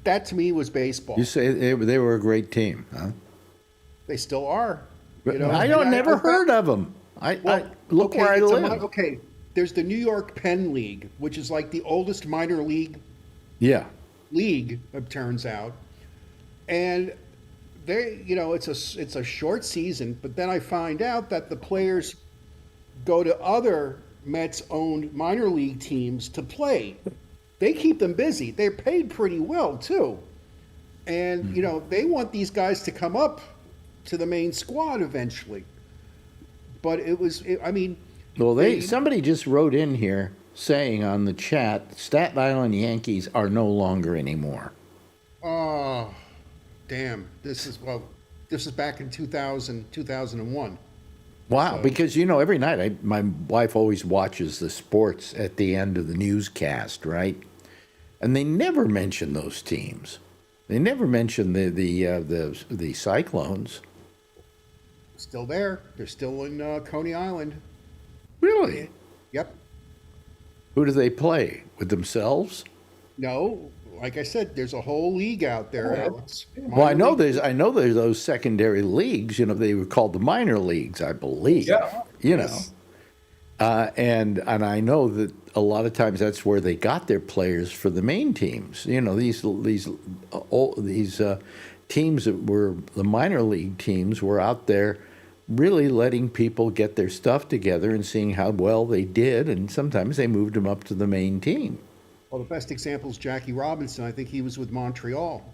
that to me was baseball. You say they were a great team, huh? They still are. I don't never heard of them. Look okay, where I it's live. okay, there's the New York Penn League, which is like the oldest minor league, Yeah. it turns out, and it's a short season. But then I find out that the players go to other Mets-owned minor league teams to play. They keep them busy. They're paid pretty well too, and they want these guys to come up to the main squad eventually. But I mean, Well, somebody just wrote in here saying on the chat, Staten Island Yankees are no longer anymore. oh, damn! This is back in 2001. Wow, because every night my wife always watches the sports at the end of the newscast, right? And they never mention those teams. They never mention the Cyclones. Still there. They're still in Coney Island. Really? Yep. Who do they play? With themselves? No, like I said, there's a whole league out there, Alex. Well, I know Minor league. there's those secondary leagues. They were called the minor leagues, I believe. Yeah. Yes. And I know that a lot of times that's where they got their players for the main teams. These teams that were the minor league teams were out there really letting people get their stuff together and seeing how well they did, and sometimes they moved them up to the main team. Well, the best example is Jackie Robinson. I think he was with Montreal.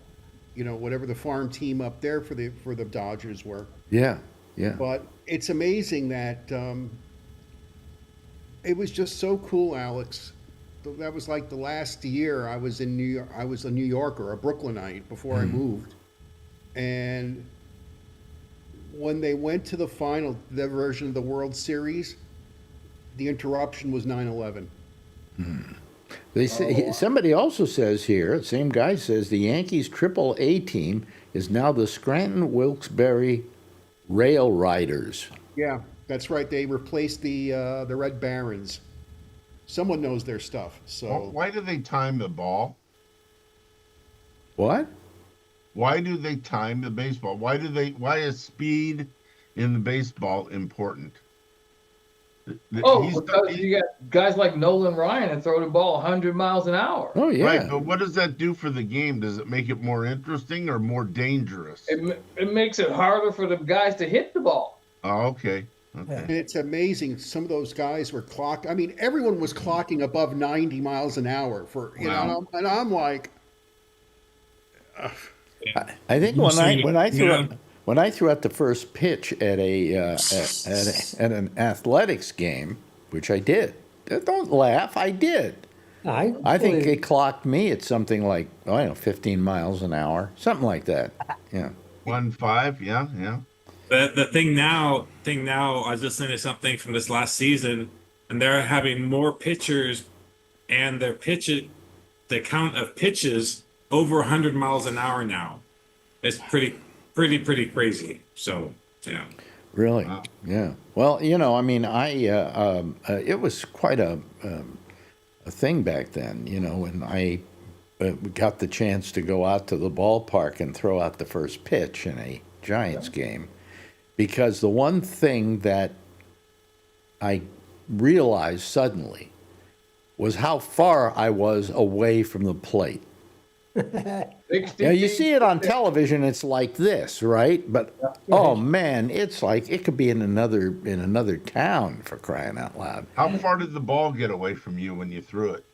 Whatever the farm team up there for the Dodgers were. Yeah, yeah. But it's amazing that it was just so cool, Alex. That was like the last year I was in New York. I was a New Yorker, a Brooklynite before I moved. And when they went to the final, their version of the World Series, the interruption was 9/11. They say, somebody also says here, the same guy says the Yankees AAA team is now the Scranton Wilkes-Barre Rail Riders. Yeah, that's right. They replaced the Red Barons. Someone knows their stuff. So Why do they time the ball? What? Why do they time the baseball? Why is speed in the baseball important? Because you got guys like Nolan Ryan that throw the ball 100 miles an hour. Oh, yeah. Right, but what does that do for the game? Does it make it more interesting or more dangerous? It makes it harder for the guys to hit the ball. Oh, okay. and Okay. it's amazing. Some of those guys were I mean, everyone was clocking above 90 miles an hour for you Wow. know, and I'm like, I think when I threw out the first pitch at at an athletics game, which I did. Don't laugh, I did. I think it clocked me at something like 15 miles an hour, something like that. Yeah. 1-5, yeah. The thing now, I was listening to something from this last season, and they're having more pitchers, and their the count of pitches over 100 miles an hour now. It's pretty crazy. So, yeah. Really? Wow. Yeah. Well, I mean, it was quite a thing back then, when I got the chance to go out to the ballpark and throw out the first pitch in a Giants game. Because the one thing that I realized suddenly was how far I was away from the plate. You see it on television, it's like this, right? But oh man, it's like it could be in another town, for crying out loud. How far did the ball get away from you when you threw it?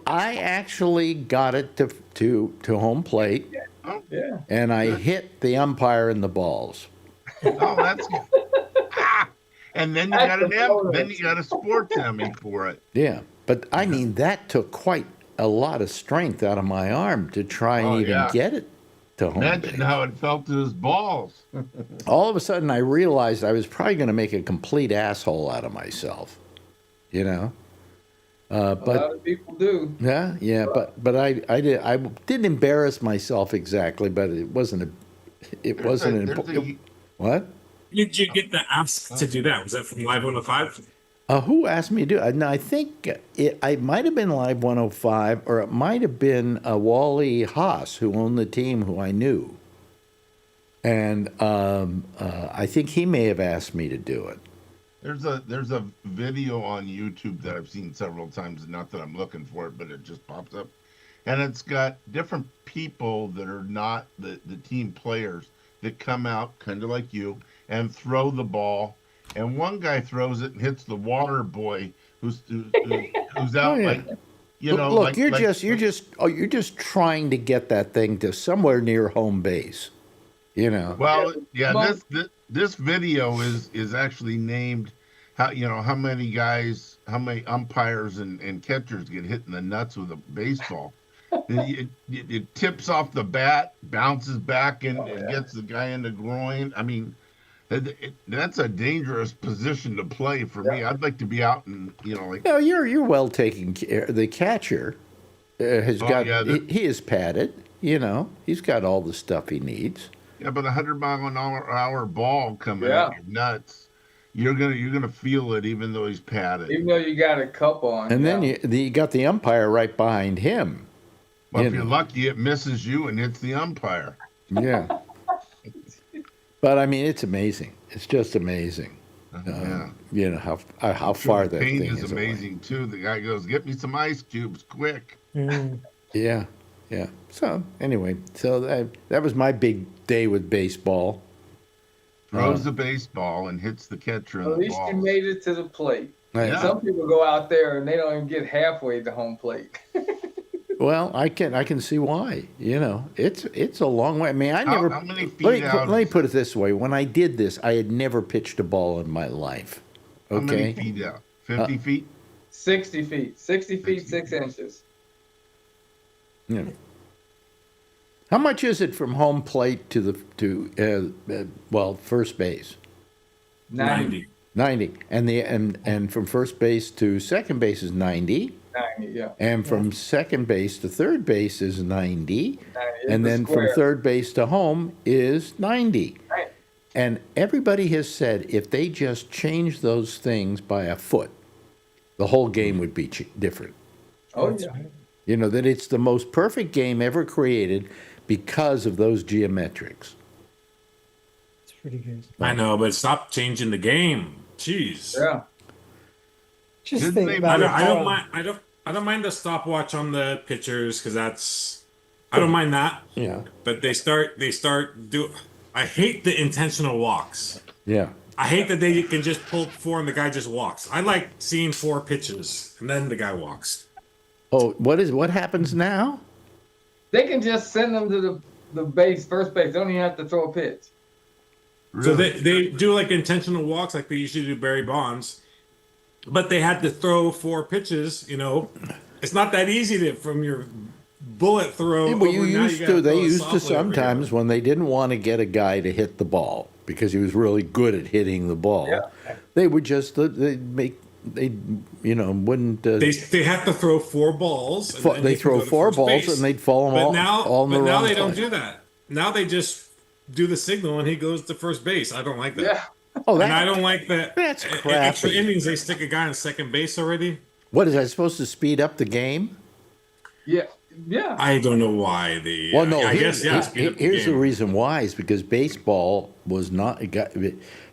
I actually got it to home plate, Oh, Yeah. and I hit the umpire in the balls. oh that's good. And then you got a sports Emmy for it. Yeah, but I mean that took quite a lot of strength out of my arm to try and even get it to home Imagine base. how it felt to his balls. All of a sudden, I realized I was probably going to make a complete asshole out of myself, A lot of people do. Yeah, but I didn't embarrass myself exactly, but it wasn't what? Did you get the ask to do that? Was that from Live 105? Who asked me to do it? No, I think I might have been Live 105, or it might have been Wally Haas, who owned the team, who I knew. And I think he may have asked me to do it. There's a video on YouTube that I've seen several times, not that I'm looking for it, but it just pops up. And it's got different people that are not the team players that come out, kind of like you, and throw the ball. And one guy throws it and hits the water boy who's out like, Look, like, you're like- you're just trying to get that thing to somewhere near home base. Well, yeah, this video is actually named how many umpires and catchers get hit in the nuts with a baseball. It tips off the bat, bounces back and gets the guy in the groin. I mean, that's a dangerous position to play for me. I'd like to be out and like. No, you're well taken care. The catcher has got he is padded. He's got all the stuff he needs. Yeah, but 100-mile-an-hour ball coming at your nuts, you're gonna feel it, even though he's padded. Even though you got a cup on. And then you got the umpire right behind him. Well, if you're lucky, it misses you and hits the umpire. Yeah. But I mean, it's amazing. It's just amazing. How far that pain thing is amazing away. too. The guy goes, "Get me some ice cubes, quick." Yeah. So anyway, that was my big day with baseball. Throws the baseball and hits the catcher in At the least balls. you made it to the plate. Yeah. Some people go out there and they don't even get halfway to home plate. Well, I can see why. It's a long way. I mean, I never. How many feet out? Let me put it this way: when I did this, I had never pitched a ball in my life. How many Okay. feet out? 50 feet? 60 feet. 60 feet, 6 inches. Yeah. How much is it from home plate to first base? 90. 90. And from first base to second base is 90. 90, yeah. And from second base to third base is 90. And the then from square. third base to home is 90. Right. And everybody has said if they just change those things by a foot, the whole game would be different. Oh, yeah. You know, that it's the most perfect game ever created because of those geometrics. It's pretty good. I know, but stop changing the game. Jeez. Yeah. Just Didn't think they- about it. I don't mind. I don't mind the stopwatch on the pitchers because that's. I don't mind that. Yeah. But they start do. I hate the intentional walks. Yeah. I hate that they can just pull 4 and the guy just walks. I like seeing 4 pitches and then the guy walks. Oh, what happens now? They can just send them to the base, first base. They don't even have to throw a pitch. So Really? they do like intentional walks like they usually do Barry Bonds, but they had to throw 4 pitches. You know, it's not that easy to from your bullet throw. Yeah, well, over, you now used gotta to. They throw it used to softly over here. sometimes when they didn't want to get a guy to hit the ball because he was really good at hitting the ball. Yeah. They would just wouldn't. They have to throw 4 balls. And then They you can throw go to 4 first balls base. and they'd fall But all, now, all in the but now wrong they don't place. do that. Now they just do the signal and he goes to first base. I don't like that. Yeah. Oh, And I don't like that. That's Extra crappy. innings, they stick a guy on second base already. What is that supposed to speed up the game? Yeah. Yeah. I don't know why the. Well, no. I guess yeah. Here's the reason why is because baseball was not.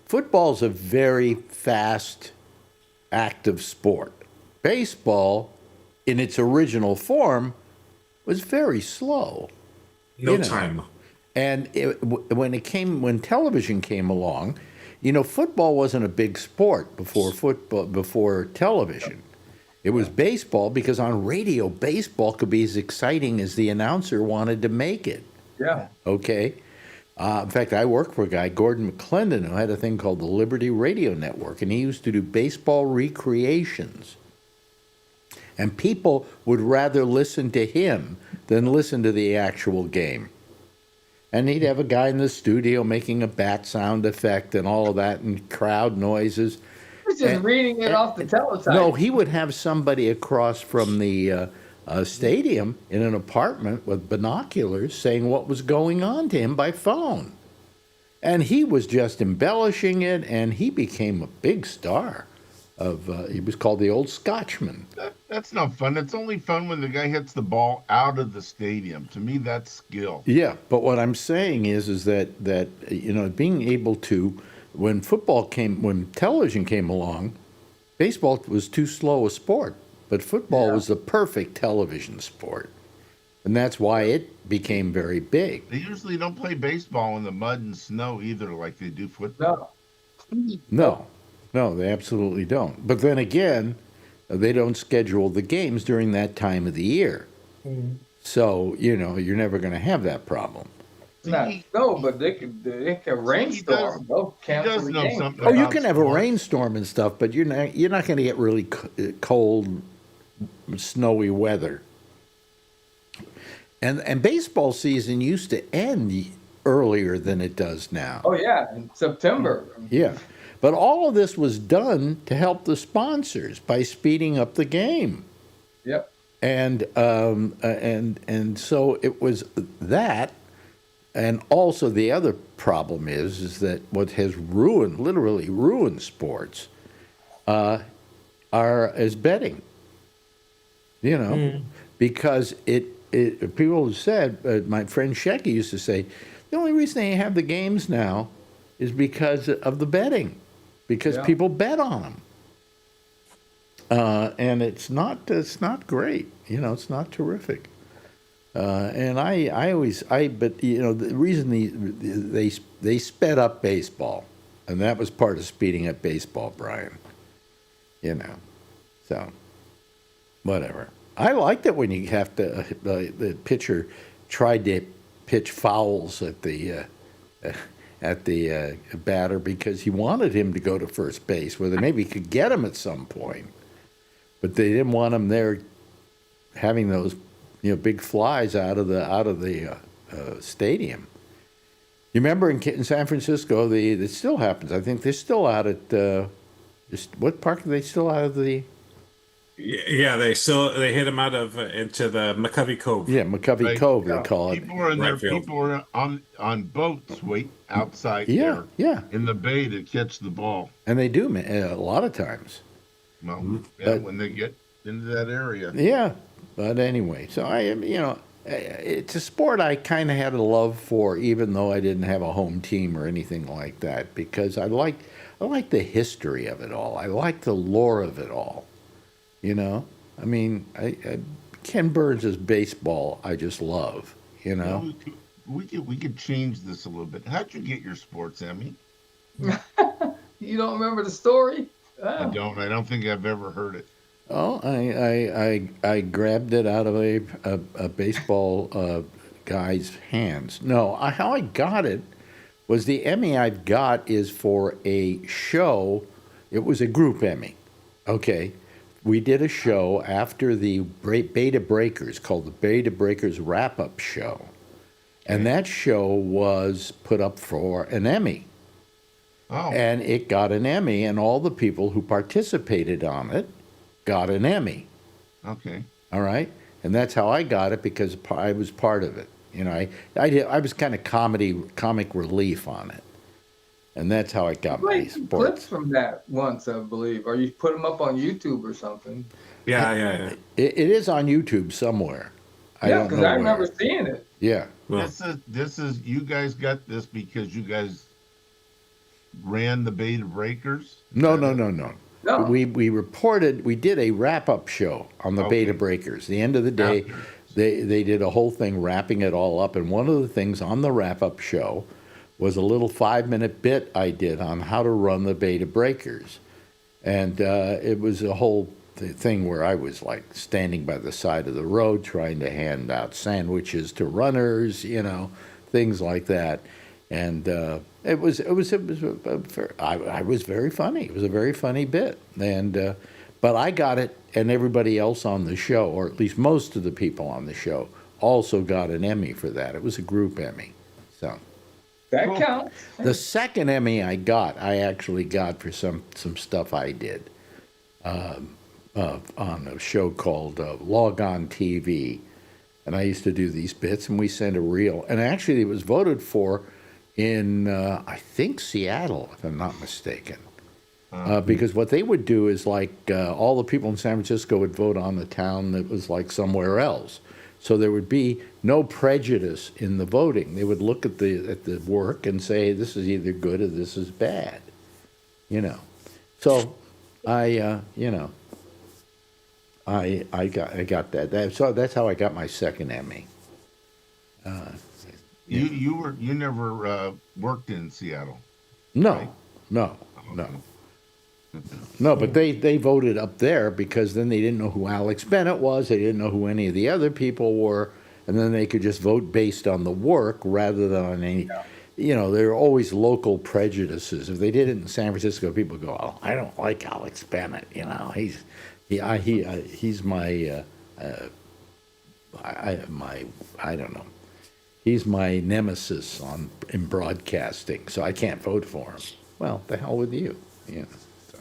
Football's a very fast, active sport. Baseball, in its original form, was very slow. No you know. time. And when television came along, you know, football wasn't a big sport before television. It was baseball because on radio, baseball could be as exciting as the announcer wanted to make it. Yeah. Okay. In fact, I worked for a guy, Gordon McClendon, who had a thing called the Liberty Radio Network, and he used to do baseball recreations. And people would rather listen to him than listen to the actual game. And he'd have a guy in the studio making a bat sound effect and all of that and crowd noises. He's just reading it off the teletype. No, he would have somebody across from the stadium in an apartment with binoculars saying what was going on to him by phone. And he was just embellishing it, and he became a big star. He was called the Old Scotchman. That's not fun. It's only fun when the guy hits the ball out of the stadium. To me, that's skill. Yeah, but what I'm saying is that you know, being able to, when television came along, baseball was too slow a sport, but football was the perfect television sport, and that's why it became very big. They usually don't play baseball in the mud and snow either, like they do football. No, they absolutely don't. But then again, they don't schedule the games during that time of the year. So, you know, you're never going to have that problem. But they could rainstorm. They'll cancel the game. Oh, you can have a rainstorm and stuff, but you're not going to get really cold, snowy weather. And baseball season used to end earlier than it does now. Oh yeah, in September. Yeah. But all of this was done to help the sponsors by speeding up the game. Yep. And so it was that, and also the other problem is that what has literally ruined sports, is betting. You know, because people have said, my friend Shecky used to say, the only reason they have the games now is because of the betting. Because people bet on them, and it's not great. You know, it's not terrific. And but you know, the reason they sped up baseball, and that was part of speeding up baseball, Brian. You know, so whatever. I liked it when you have to the pitcher tried to pitch fouls at the at the batter because he wanted him to go to first base, where they maybe could get him at some point, but they didn't want him there having those big flies out of the stadium. You remember in San Francisco, it still happens. I think they're still out at what park are they still out of the? Yeah, they hit him out of into the McCovey Cove. Yeah, McCovey Right. Cove they call it. People are in there. Right field. People are on boats wait outside Yeah, there yeah, in the bay to catch the ball. and they do a lot of times. Well, yeah, But- when they get into that area. Yeah, but anyway, so it's a sport I kind of had a love for, even though I didn't have a home team or anything like that, because I like the history of it all. I like the lore of it all. I mean, Ken Burns' baseball, I just love. Well, we could change this a little bit. How'd you get your sports, Emmy? You don't remember the story? I Oh. don't. I don't think I've ever heard it. Oh, I grabbed it out of a baseball guy's hands. No, how I got it was the Emmy I've got is for a show. It was a group Emmy. Okay. We did a show after the Beta Breakers called the Beta Breakers Wrap-Up Show. And that show was put up for an Emmy. Oh, And it got an Emmy, and all the people who participated on it got an Emmy. okay. All right, and that's how I got it because I was part of it. I was kind of comic relief on it, and that's how I got my Played some clips sports. from that once, I believe, or you put them up on YouTube or something. Yeah. It is on YouTube somewhere. I Yeah, don't know because I where. remember seeing it. Yeah, Well, This is you guys got this because you guys ran the Beta Breakers. no. No. We did a wrap-up show on the Okay. Beta Breakers. The end of the day, After. they did a whole thing wrapping it all up, and one of the things on the wrap-up show was a little 5-minute bit I did on how to run the Beta Breakers, and it was a whole thing where I was like standing by the side of the road trying to hand out sandwiches to runners, things like that. And I was very funny. It was a very funny bit, and but I got it, and everybody else on the show, or at least most of the people on the show, also got an Emmy for that. It was a group Emmy. So That counts. the second Emmy I actually got for some stuff I did on a show called Log On TV, and I used to do these bits, and we sent a reel, and actually it was voted for in I think Seattle, if I'm not mistaken. Because what they would do is all the people in San Francisco would vote on the town that was like somewhere else. So there would be no prejudice in the voting. They would look at the work and say, this is either good or this is bad. So I got that. So that's how I got my second Emmy. You never worked in Seattle. No, Right. no. No, but they voted up there because then they didn't know who Alex Bennett was. They didn't know who any of the other people were. And then they could just vote based on the work rather than on any, there are always local prejudices. If they did it in San Francisco, people go, oh, I don't like Alex Bennett. He's my, I don't know. He's my nemesis in broadcasting, so I can't vote for him. Well, the hell with you. So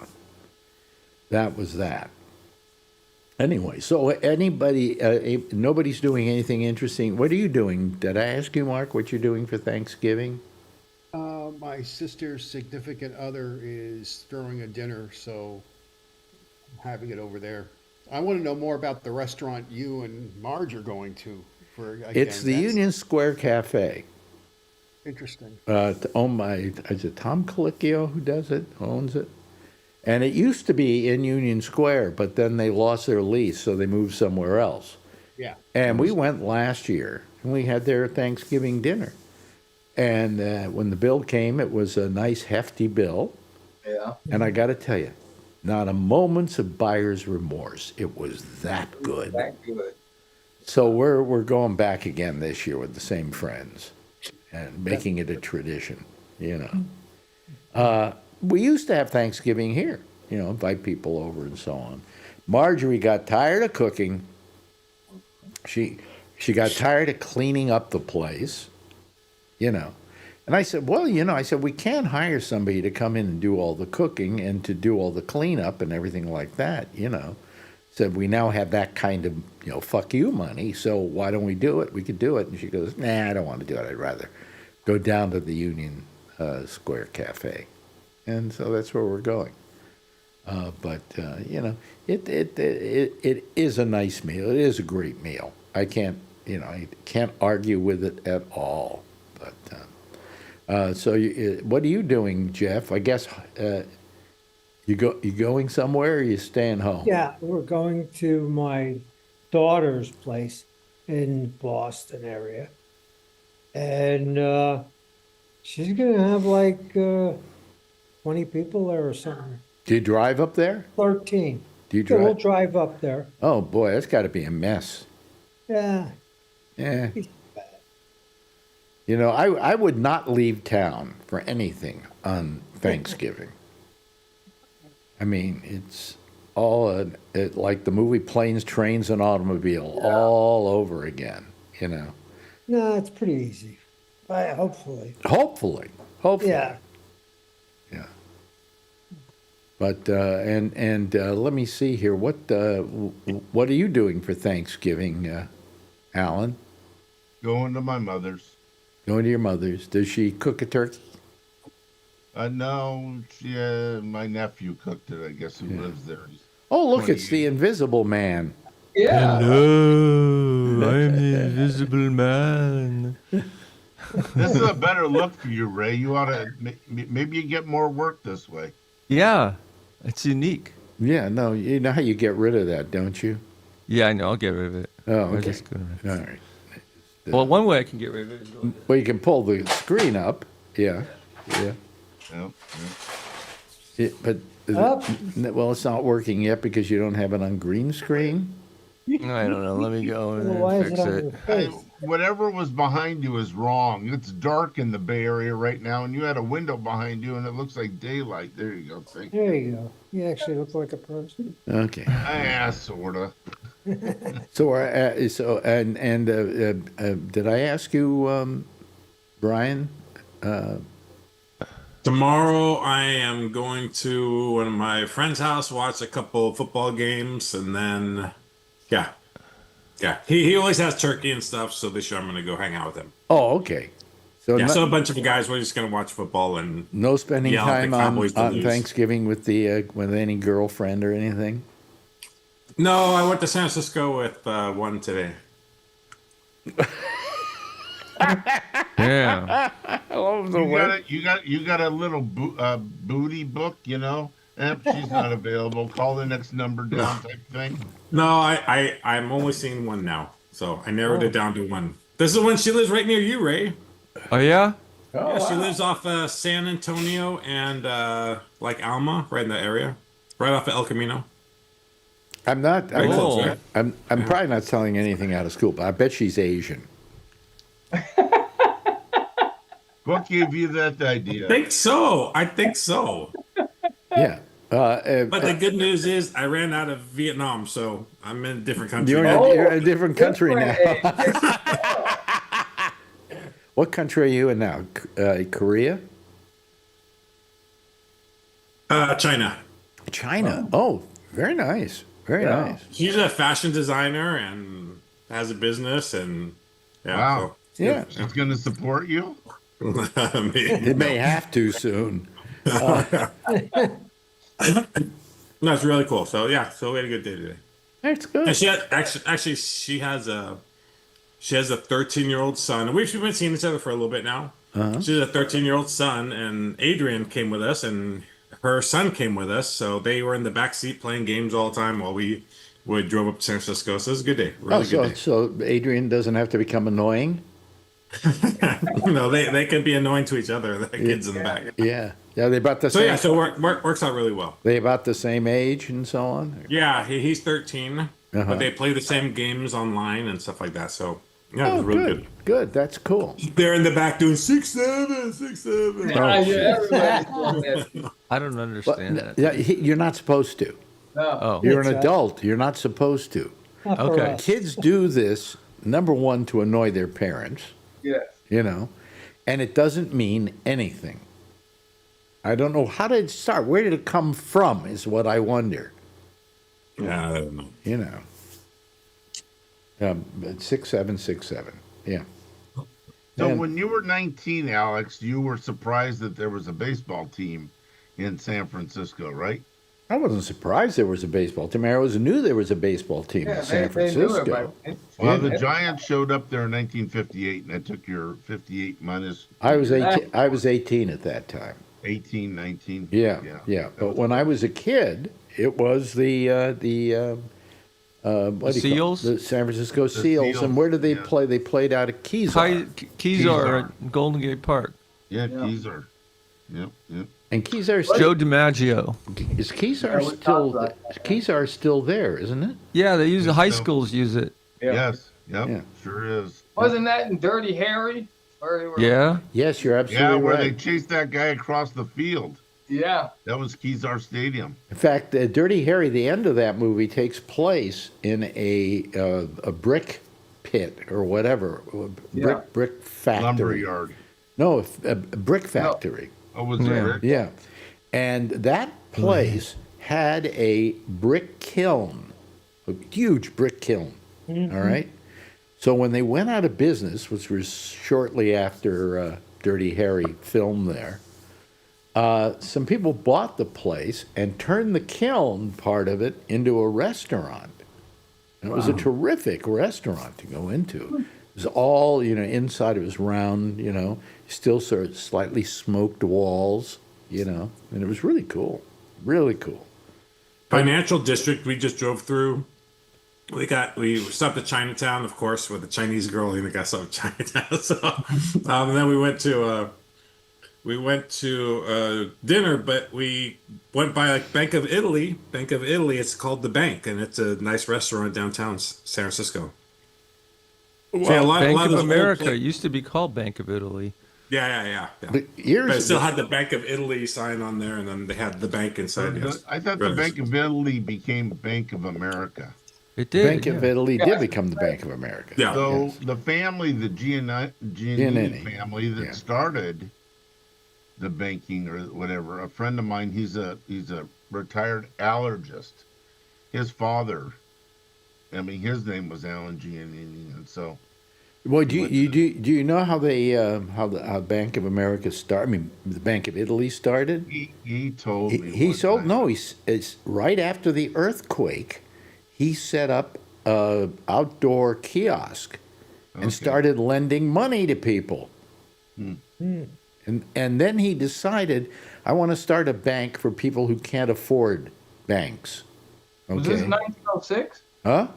that was that. Anyway, so nobody's doing anything interesting. What are you doing? Did I ask you, Mark, what you're doing for Thanksgiving? My sister's significant other is throwing a dinner, so I'm having it over there. I want to know more about the restaurant you and Marge are going to. It's the Union Square Cafe. Interesting. Owned by, is it Tom Colicchio who does it, owns it? And it used to be in Union Square, but then they lost their lease, so they moved somewhere else. Yeah. And we went last year, and we had their Thanksgiving dinner. And when the bill came, it was a nice, hefty bill. Yeah. And I got to tell you, not a moment's of buyer's remorse. It was that good. That good. So we're going back again this year with the same friends and making it a tradition. you know. We used to have Thanksgiving here, you know, invite people over and so on. Marjorie got tired of cooking. She got tired of cleaning up the place, you know. And I said, well, you know, I said, we can't hire somebody to come in and do all the cooking and to do all the cleanup and everything like that, you know. Said, we now have that kind of, you know, fuck you money, so why don't we do it? We could do it. And she goes, nah, I don't want to do it. I'd rather go down to the Union Square Cafe. And so that's where we're going. But you know, it is a nice meal. It is a great meal. I can't argue with it at all. But so what are you doing, Jeff? I guess you going somewhere, or you staying home? Yeah, we're going to my daughter's place in Boston area, and she's gonna have like 20 people there or something. Do you drive up there? 13. Do you So we'll drive? drive up there. Oh boy, that's got to be a mess. Yeah. Yeah. You know, I would not leave town for anything on Thanksgiving. I mean, it's all like the movie Planes, Trains, and Automobile all over again, you know. No, it's pretty easy. Hopefully. Hopefully. Yeah. Yeah. But and let me see here. What are you doing for Thanksgiving, Alan? Going to my mother's. Going to your mother's. Does she cook a turkey? No, my nephew cooked it. I guess who lives there. He's Oh, look, 20 it's the Invisible Man. Yeah. Hello, I'm the Invisible Man. This is a better look for you, Ray. You ought to maybe you get more work this way. Yeah, it's unique. Yeah, no, you know how you get rid of that, don't you? Yeah, I know. I'll get rid of it. Oh, I'll okay. just go rid of All it. right. Well, one way I can get rid of it is go Well, you can pull the screen up. Yeah, yeah. Yep, But well, it's not working yet because you don't have it on green screen. I don't know. Let me go Well, why and is fix it on it. your Hey, face? whatever was behind you is wrong. It's dark in the Bay Area right now, and you had a window behind you, and it looks like daylight. There you go. Thank you. There you go. You actually look like a person. Okay. Ah, sorta. So, did I ask you, Brian? Tomorrow I am going to one of my friend's house, watch a couple football games, and then yeah. He always has turkey and stuff, so this year I'm gonna go hang out with him. Oh, okay. So, Yeah, so a bunch of guys, we're just gonna watch football and no spending yell at time the Cowboys to on lose. Thanksgiving with any girlfriend or anything. No, I went to San Francisco with one today. Yeah. I love the way. You got a little booty book, you know. She's not available. Call the next number down type thing. No, I'm only seeing one now, so I narrowed it down to one. This is when she lives right near you, Ray. Oh, yeah? Yeah, she lives off San Antonio and like Alma, right in that area, right off of El Camino. I'm not. Very close, right? I'm probably not telling anything out of school, but I bet she's Asian. What gave you that I idea? think so. Yeah. But the good news is I ran out of Vietnam, so I'm in a different country. You're now. in a different country now. What country are you in now? Korea? China. China. Oh, very nice. Very nice. She's a fashion designer and has a business, and yeah. Wow. Yeah. She's going to support you? So, It may have to soon. no, it's really cool. So yeah, so we had a good day today. That's good. And she had, actually she has a 13-year-old son. We've been seeing each other for a little bit now. She has a 13-year-old son, and Adrian came with us, and her son came with us. So they were in the back seat playing games all the time while we drove up to San Francisco. So it was a good day. Really good day. So Adrian doesn't have to become annoying? No, they can be annoying to each other. The kids in the back. Yeah. Yeah, they about the So same. yeah, so works out really well. They about the same age and so on? Yeah, he's 13, but they play the same games online and stuff like that. So Yeah, it was Oh, really good. good. Good. That's cool. They're in the back doing 6'7", 6'7". Yeah, shit. everybody's doing that. I don't Well, understand that. yeah, you're not supposed to. No. Oh, You're That's an right. adult. You're not supposed to. Not for Okay. us. Kids do this, number one, to annoy their parents, Yes. and it doesn't mean anything. I don't know. How did it start? Where did it come from is what I wonder, Yeah, I don't know. But 6'7", 6'7". Yeah. So And- when you were 19, Alex, you were surprised that there was a baseball team in San Francisco, right? I wasn't surprised there was a baseball team. I always knew there was a baseball team Yeah, in San they knew it, Francisco. but Well, the Giants showed up there in 1958, and I took your 58 minus I was 18. I was 18 at that time. 18, 19. Yeah. That But was- when I was a kid, it was the what do you call it? Seals? The San Francisco Seals. Seals, And where did they yeah. play? They played out of Kezar. Kezar at Golden Gate Park. Yeah, Keezer. Yep. And Kezar Joe DiMaggio. is Kezar Yeah, we still talked about that. Kezar still there, isn't it? Yeah, they use the high so. schools use it. Yeah. Yes. Yep. Yeah. Sure is. Wasn't that in Dirty Harry? Where they were- Yeah. Yes, you're Yeah, absolutely where they right. chased that guy across the field. Yeah. That was Kezar Stadium. In fact, Dirty Harry, the end of that movie takes place in a brick pit or whatever, Yeah. brick factory. Lumber yard. No, a brick factory. Oh, was it Yeah. Rick? Yeah. And that place had a brick kiln, a huge brick kiln. All right. So when they went out of business, which was shortly after Dirty Harry filmed there, some people bought the place and turned the kiln part of it into a restaurant. And it was a terrific restaurant to go into. It was all, inside it was round, still sort of slightly smoked walls, and it was really cool. Really cool. Financial district. We just drove through. We stopped at Chinatown, of course, with the Chinese girl. I got some Chinatown. So, and then we went to dinner, but we went by like Bank of Italy. Bank of Italy. It's called the Bank, and it's a nice restaurant downtown San Francisco. So yeah, a Bank lot of those old America pla- used to be called Bank of Italy. Yeah. But years But it still ago- had the Bank of Italy sign on there, and then they had the bank inside. Yes. I thought the Right. Bank of Italy became Bank of America. It did. Bank of Italy did become the Bank of America. Yeah. So the family, the Giannini Giannini. family that Yeah. started the banking or whatever, a friend of mine, he's a retired allergist. His father, his name was Alan Giannini, and so Well, do you know how how Bank of America started? I mean, the Bank of Italy started. he told me He one sold time. it's right after the earthquake. He set up a outdoor kiosk and Okay. started lending money to people. And then he decided, I want to start a bank for people who can't afford banks. Was this Okay. 1906? Huh?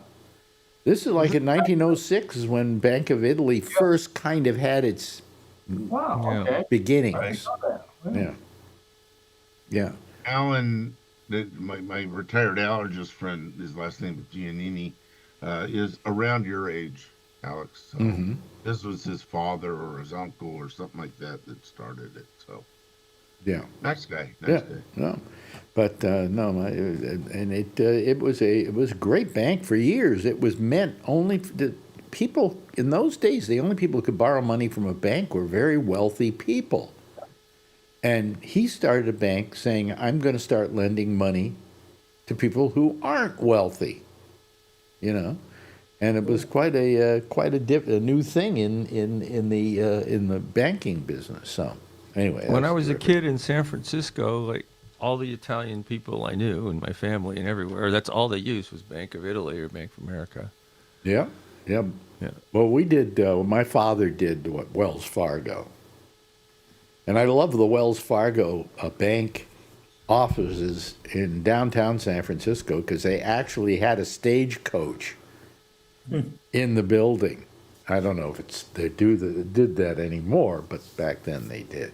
This is like in 1906 is when Bank of Italy first kind of had its Wow. Yeah. Okay. beginnings. Right. Yeah. Yeah. Alan, my retired allergist friend, his last name is Giannini, is around your age, Alex. So Mm-hmm. this was his father or his uncle or something like that started it. So Yeah. nice guy. Yeah. Nice guy. No. But and it was a great bank for years. It was meant only for the people in those days. The only people who could borrow money from a bank were very wealthy people. And he started a bank saying, "I'm going to start lending money to people who aren't wealthy." And it was quite a new thing in the banking business. So anyway, When that's I was a terrific. kid in San Francisco, like all the Italian people I knew and my family and everywhere, that's all they used was Bank of Italy or Bank of America. Yeah. Yeah. Well, we did. My father did Wells Fargo, and I love the Wells Fargo bank offices in downtown San Francisco because they actually had a stagecoach in the building. I don't know if they did that anymore, but back then they did.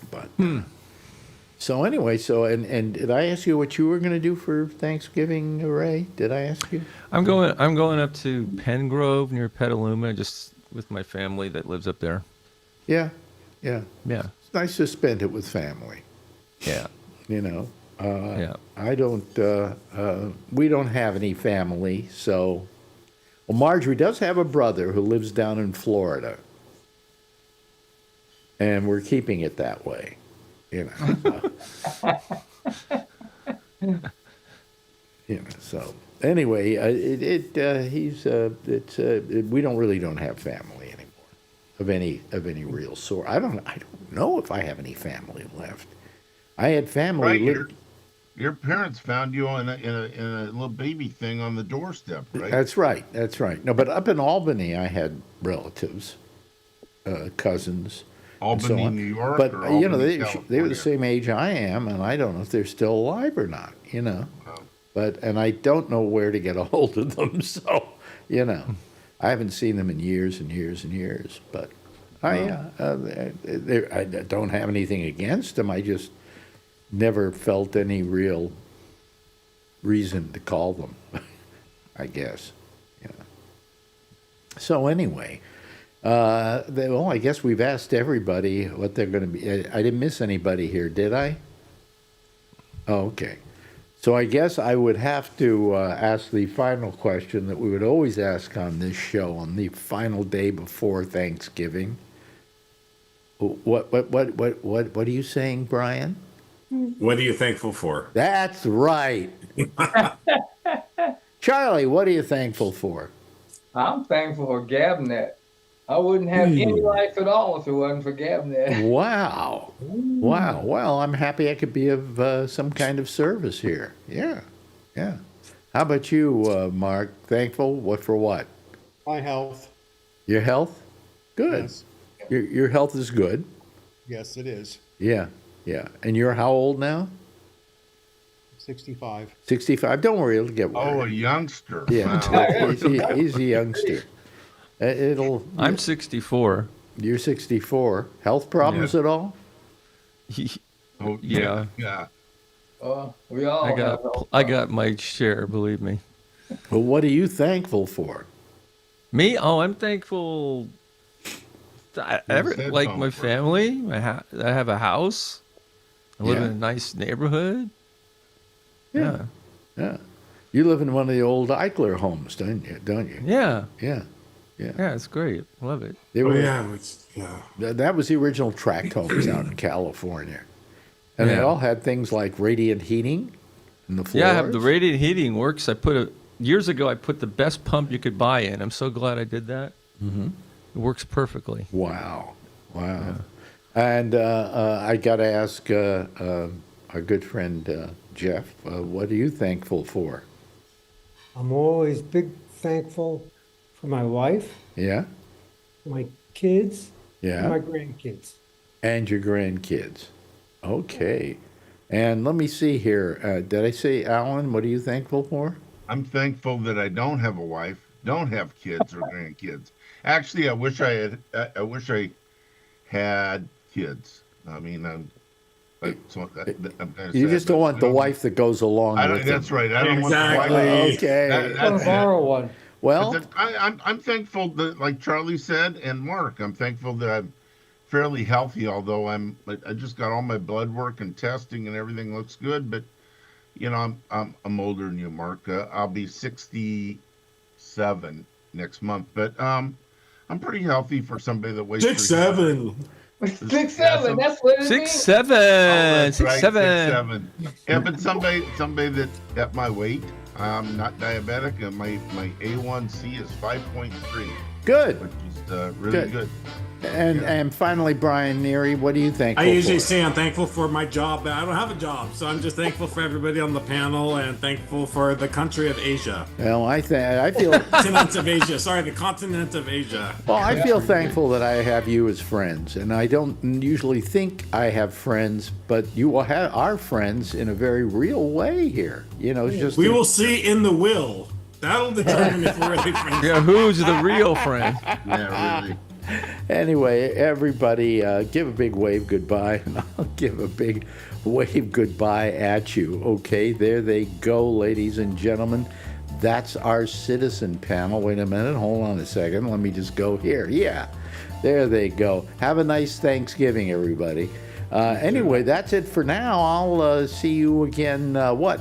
But So anyway, and did I ask you what you were going to do for Thanksgiving, Ray? Did I ask you? I'm going up to Pengrove near Petaluma, just with my family that lives up there. Yeah, yeah. Yeah. It's nice to spend it with family. Yeah. You know, Yeah. I don't. We don't have any family, so. Well, Marjorie does have a brother who lives down in Florida, and we're keeping it that way. You know. So anyway, we don't have family anymore of any real sort. I don't know if I have any family left. I had family. Right, your parents found you in a little baby thing on the doorstep, right? That's right. No, but up in Albany, I had relatives, cousins. Albany, so New York, but or you know, Albany, they were the California? same age I am, and I don't know if they're still alive or not. You know, Wow. and I don't know where to get a hold of them. So, you know, I haven't seen them in years and years and years. But I don't have anything against them. I just never felt any real reason to call them. I guess. You know. So anyway. I guess we've asked everybody what they're going to be. I didn't miss anybody here, did I? Oh, okay. So I guess I would have to ask the final question that we would always ask on this show on the final day before Thanksgiving. What are you saying, Brian? What are you thankful for? That's right. Charlie, what are you thankful for? I'm thankful for GabNet. I wouldn't have any life at all if it wasn't for GabNet. Wow. Wow. Well, I'm happy I could be of some kind of service here. Yeah. Yeah. How about you, Mark? Thankful? What for what? My health. Your health? Good. Yes. Your health is good. Yes, it is. Yeah. Yeah. And you're how old now? 65. 65. Don't worry, it'll get Oh, a worse. youngster. Yeah. Wow. He's a youngster. I'm 64. You're 64. Health problems at all? Oh, Yeah. Yeah. We all have I got my share, believe me. Well, what are you thankful for? Me? Oh, I'm thankful. Like headphone my for? family. I have a house. I live Yeah. in a nice neighborhood. Yeah. Yeah. You live in one of the old Eichler homes, don't you? Yeah. Yeah. Yeah. Yeah, it's great. Love it. They Oh were, yeah. That was the original tract homes out in California. And they Yeah. all had things like radiant heating in the floors. Yeah, I have the radiant heating works. Years ago I put the best pump you could buy in. I'm so glad I did that. Mm-hmm. It works perfectly. Wow. Wow. And I got to ask our good friend Jeff, what are you thankful for? I'm always big thankful for my wife, Yeah? my kids, and my Yeah. grandkids. And your grandkids. Okay. And let me see here. Did I say, Alan, what are you thankful for? I'm thankful that I don't have a wife, don't have kids or grandkids. Actually, I wish I had kids. I mean, I'm You just don't want the wife that goes along with That's them. right. I don't Exactly. want the wife. Okay. I'll That's it. borrow one. Well, I'm thankful that, like Charlie said, and Mark, I'm thankful that I'm fairly healthy. Although I just got all my blood work and testing, and everything looks good. But you know, I'm older than you, Mark. I'll be 67 next month. But I'm pretty healthy for somebody that weighs 6'7". 6'7", that's what it means. 6'7", That's right, 6'7". 6'7". Yeah, but somebody that at my weight, I'm not diabetic, and my A1C is 5.3, good. which is really good. And finally, Brian Neary, what are you thankful I usually for? say I'm thankful for my job, but I don't have a job, so I'm just thankful for everybody on the panel and thankful for the country of Asia. Well, I feel Continent of Asia. Sorry, the continent of Asia. well. I feel thankful that I have you as friends, and I don't usually think I have friends, but you are friends in a very real way here. You know, it's just We will see in the will. That'll determine if we're really friends. Yeah, who's the real friend? Yeah, really. Anyway, everybody, give a big wave goodbye, and I'll give a big wave goodbye at you. Okay, there they go, ladies and gentlemen. That's our citizen panel. Wait a minute, hold on a second. Let me just go here. Yeah, there they go. Have a nice Thanksgiving, everybody. Anyway, that's it for now. I'll see you again,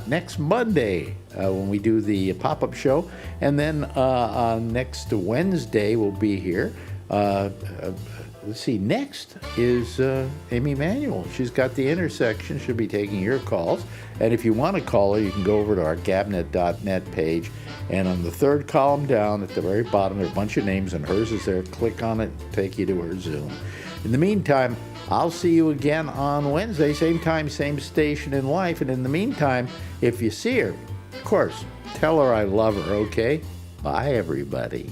next Monday when we do the pop-up show. And then next Wednesday we'll be here. Let's see, next is Amy Manuel. She's got the intersection. She'll be taking your calls. And if you want to call her, you can go over to our gabnet.net page. And on the third column down at the very bottom, there are a bunch of names, and hers is there. Click on it, take you to her Zoom. In the meantime, I'll see you again on Wednesday, same time, same station in life. And in the meantime, if you see her, of course, tell her I love her, okay? Bye, everybody.